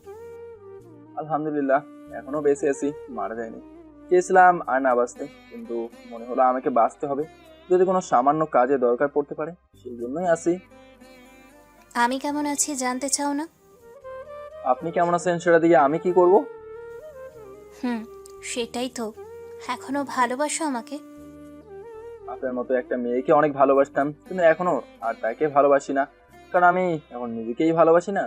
আলহামদুলিল্লাহ, এখনো বেঁচে আছি, মারা যায়নি। চেয়েছিলাম আর না বাঁচতে, কিন্তু মনে হলো আমাকে বাঁচতে হবে, যদি কোনো সামান্য কাজে দরকার পড়তে পারে, সেই জন্যই আছি। আমি কেমন আছি জানতে চাও না? আপনি কেমন আছেন সেটা দিয়ে আমি কি করব? সেটাই তো। এখনো ভালোবাসো আমাকে? আপনার মতো একটা মেয়েকে অনেক ভালোবাসতাম, কিন্তু এখনো আর তাকে ভালোবাসি না, কারণ আমি এখন নিজেকেই ভালোবাসি না।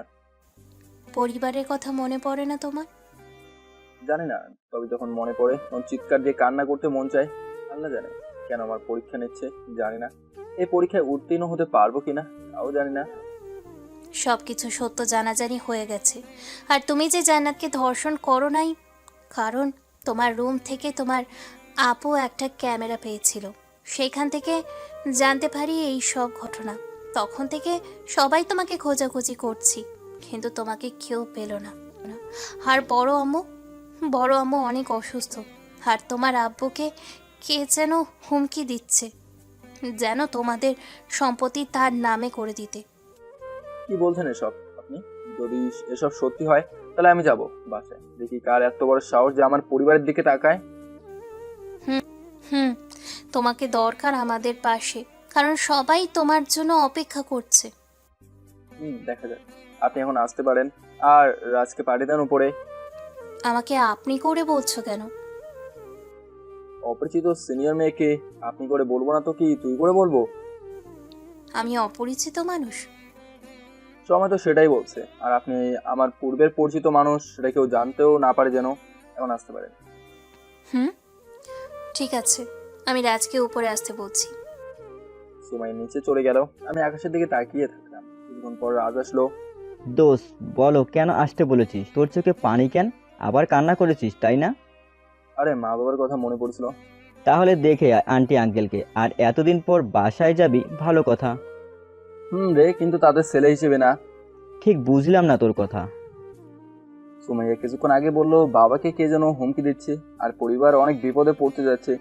পরিবারের কথা মনে পড়ে না তোমার? জানি না, তবে যখন মনে পড়ে তখন চিৎকার দিয়ে কান্না করতে মন চায়, আল্লাহ জানে। কেন আমার পরীক্ষা নিচ্ছে জানি না, এই পরীক্ষায় উত্তীর্ণ হতে পারবো কিনা তাও জানি না। সব কিছু সত্য জানাজানি হয়ে গেছে। আর তুমি যে জান্নাতকে ধর্ষণ করো নাই, কারণ তোমার রুম থেকে তোমার আপু একটা ক্যামেরা পেয়েছিল, সেখান থেকে জানতে পারি এই সব ঘটনা। তখন থেকে সবাই তোমাকে খোঁজাখুঁজি করছি, কিন্তু তোমাকে কেউ পেল না। আর বড় আম্মু অনেক অসুস্থ, আর তোমার আব্বুকে কে যেন হুমকি দিচ্ছে, যেন তোমাদের সম্পত্তি তার নামে করে দিতে। কি বলছেন এসব আপনি? যদি এসব সত্যি হয় তাহলে আমি যাব বাসায়, দেখি কার এত বড় সাহস যে আমার পরিবারের দিকে তাকায়। হুম, তোমাকে দরকার আমাদের পাশে, কারণ সবাই তোমার জন্য অপেক্ষা করছে। দেখা যাক। আপনি এখন আসতে পারেন, আর রাজকে পাঠিয়ে দেন উপরে। আমাকে আপনি করে বলছো কেন? অপরিচিত সিনিয়র মেয়েকে আপনি করে বলবো না তো কি তুই করে বলবো? আমি অপরিচিত মানুষ? সময় তো সেটাই বলছে, আর আপনি আমার পূর্বের পরিচিত মানুষ, সেটা কেউ জানতেও না পারে যেন। এখন আসতে পারেন। ঠিক আছে, আমি রাজকে উপরে আসতে বলছি। সময় নিচে চলে গেল। আমি আকাশের দিকে তাকিয়ে থাকলাম। কিছুক্ষণ পর রাজ আসলো। দোস্ত বলো, কেন আসতে বলেছিস? তোর চোখে পানি কেন? আবার কান্না করেছিস তাই না? আরে মা বাবার কথা মনে পড়ছিল। তাহলে দেখে আয় আন্টি আঙ্কেলকে, আর এতদিন পর বাসায় যাবি, ভালো কথা। রে, কিন্তু তাদের ছেলে হিসেবে না। ঠিক বুঝলাম না তোর কথা। সুমাইয়া কিছুক্ষণ আগে বললো বাবাকে কে যেন হুমকি দিচ্ছে, আর পরিবার অনেক বিপদে পড়তে যাচ্ছে।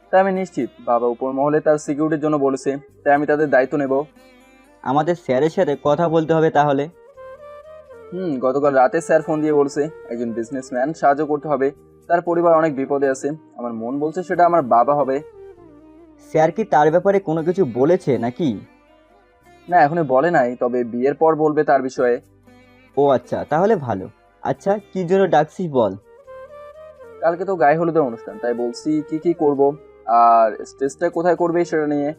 তাই আমি নিশ্চিত বাবা উপর মহলে তার সিকিউরিটির জন্য বলেছে, তাই আমি তাদের দায়িত্ব নেব। আমাদের স্যারের সাথে কথা বলতে হবে তাহলে। গতকাল রাতে স্যার ফোন দিয়ে বলছে একজন বিজনেসম্যান সাহায্য করতে হবে, তার পরিবার অনেক বিপদে আছে। আমার মন বলছে সেটা আমার বাবা হবে। স্যার কি তার ব্যাপারে কোনো কিছু বলেছে নাকি? না, এখনো বলে নাই, তবে বিয়ের পর বলবে তার বিষয়ে। ও আচ্ছা, তাহলে ভালো। আচ্ছা, কি জন্য ডাকছিস বল। কালকে তো গায়ে হলুদের অনুষ্ঠান, তাই বলছি কি কি করব, আর স্টেজটা কোথায় করবে সেটা নিয়ে।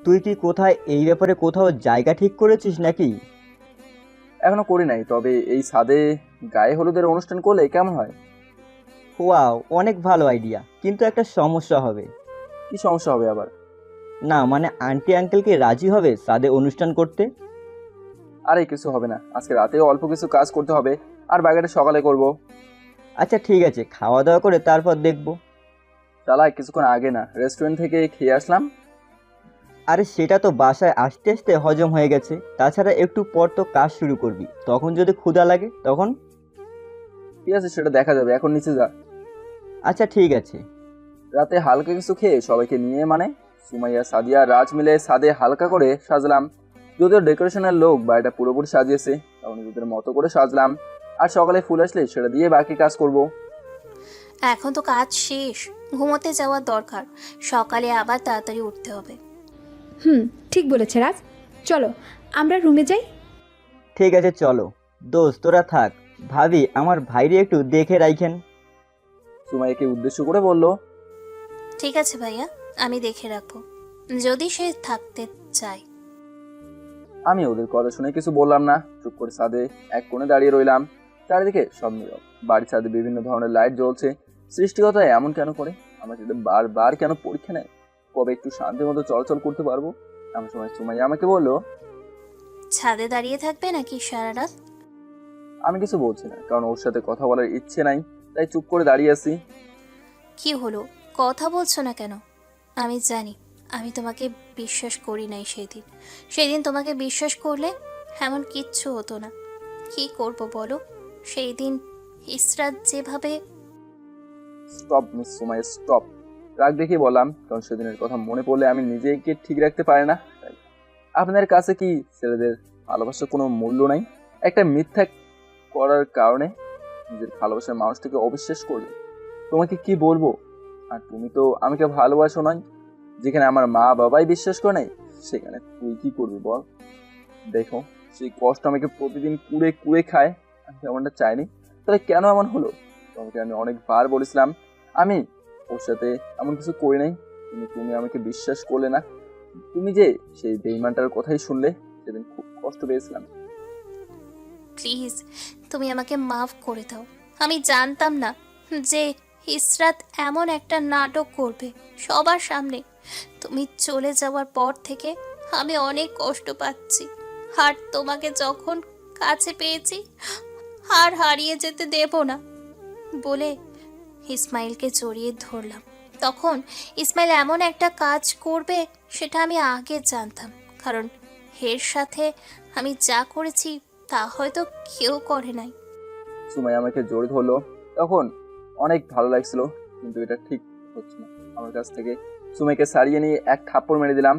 তুই কি কোথায় এই ব্যাপারে কোথাও জায়গা ঠিক করেছিস নাকি? এখনো করি নাই, তবে এই ছাদে গায়ে হলুদের অনুষ্ঠান করলে কেমন হয়? ওয়াও, অনেক ভালো আইডিয়া, কিন্তু একটা সমস্যা হবে। কি সমস্যা হবে আবার? না মানে আন্টি আঙ্কেল কি রাজি হবে ছাদে অনুষ্ঠান করতে? আরে কিছু হবে না, আজকে রাতেও অল্প কিছু কাজ করতে হবে, আর বাকিটা সকালে করব। আচ্ছা ঠিক আছে, খাওয়া দাওয়া করে তারপর দেখবো। চালাই কিছুক্ষণ আগে না রেস্টুরেন্ট থেকে খেয়ে আসলাম। আরে সেটা তো বাসায় আসতে আসতে হজম হয়ে গেছে, তাছাড়া একটু পর তো কাজ শুরু করবি, তখন যদি ক্ষুধা লাগে তখন। ঠিক আছে, সেটা দেখা যাবে, এখন নিচে যা। আচ্ছা ঠিক আছে। রাতে হালকা কিছু খেয়ে সবাইকে নিয়ে, মানে সুমাইয়া, সাদিয়া, রাজ মিলে ছাদে হালকা করে সাজলাম। যদিও ডেকোরেশনের লোক বাড়িটা পুরোপুরি সাজিয়েছে, তখন নিজেদের মতো করে সাজলাম। আর সকালে ফুল আসলে সেটা দিয়ে বাকি কাজ করব। এখন তো কাজ শেষ, ঘুমোতে যাওয়ার দরকার, সকালে আবার তাড়াতাড়ি উঠতে হবে। ঠিক বলেছে রাজ, চলো আমরা রুমে যাই। ঠিক আছে চলো। দোস্ত তোরা থাক, ভাবি আমার ভাইরে একটু দেখে রাখেন। সুমাইয়াকে উদ্দেশ্য করে বলল, ঠিক আছে ভাইয়া, আমি দেখে রাখবো, যদি সে থাকতে চায়। আমি ওদের কথা শুনে কিছু বললাম না, চুপ করে ছাদে এক কোণে দাঁড়িয়ে রইলাম। চারিদিকে সব নীরব, বাড়ির ছাদে বিভিন্ন ধরনের লাইট জ্বলছে। সৃষ্টিকর্তা এমন কেন করে? আমার সাথে বারবার কেন পরীক্ষা নেয়? কবে একটু শান্তির মতো চলাচল করতে পারবো? এমন সময় সুমাইয়া আমাকে বললো, ছাদে দাঁড়িয়ে থাকবে নাকি সারা রাত? আমি কিছু বলছি না, কারণ ওর সাথে কথা বলার ইচ্ছে নাই, তাই চুপ করে দাঁড়িয়ে আছি। কি হলো, কথা বলছো না কেন? আমি জানি আমি তোমাকে বিশ্বাস করি নাই সেদিন তোমাকে বিশ্বাস করলে এমন কিচ্ছু হতো না। কি করব বলো, সেই দিন ইসরাত যেভাবে। Stop miss Sumaiya, stop. রাগ দেখিয়ে বললাম, কারণ সেদিনের কথা মনে পড়লে আমি নিজেকে ঠিক রাখতে পারি না। আপনাদের কাছে কি ছেলেদের ভালোবাসার কোনো মূল্য নাই? একটা মিথ্যা করার কারণে নিজের ভালোবাসার মানুষটাকে অবিশ্বাস করলে তোমাকে কি বলবো? আর তুমি তো আমাকে ভালোবাসো নাই, যেখানে আমার মা বাবাই বিশ্বাস করে নাই, সেখানে তুই কি করবি বল? দেখো, সেই কষ্ট আমাকে প্রতিদিন কুড়ে কুড়ে খায়, আমি এমনটা চাইনি, তাহলে কেন এমন হলো? তোমাকে আমি অনেকবার বলেছিলাম আমি ওর সাথে এমন কিছু করি নাই, তুমি আমাকে বিশ্বাস করলে না। তুমি যে সেই বেঈমানটার কথাই শুনলে, সেদিন খুব কষ্ট পেয়েছিলাম। প্লিজ তুমি আমাকে মাফ করে দাও, আমি জানতাম না যে ইসরাত এমন একটা নাটক করবে সবার সামনে। তুমি চলে যাওয়ার পর থেকে আমি অনেক কষ্ট পাচ্ছি, আর তোমাকে যখন কাছে পেয়েছি আর হারিয়ে যেতে দেব না বলে ইসমাইলকে জড়িয়ে ধরলাম। তখন ইসমাইল এমন একটা কাজ করবে সেটা আমি আগে জানতাম, কারণ এর সাথে আমি যা করেছি তা হয়তো কেউ করে নাই। সুমাইয়া আমাকে জড়িয়ে ধরলো, তখন অনেক ভালো লাগছিল, কিন্তু এটা ঠিক হচ্ছে না। আমার কাছ থেকে সুমাইকে সারিয়ে নিয়ে এক থাপ্পড় মেরে দিলাম।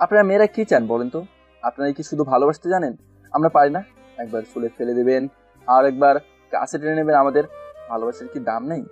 আপনারা মেয়েরা কি চান বলেন তো? আপনারা কি শুধু ভালোবাসতে জানেন? আমরা পারি না? একবার চুলে ফেলে দেবেন আর একবার কাছে টেনে নেবেন। আমাদের ভালোবাসার কি দাম নেই?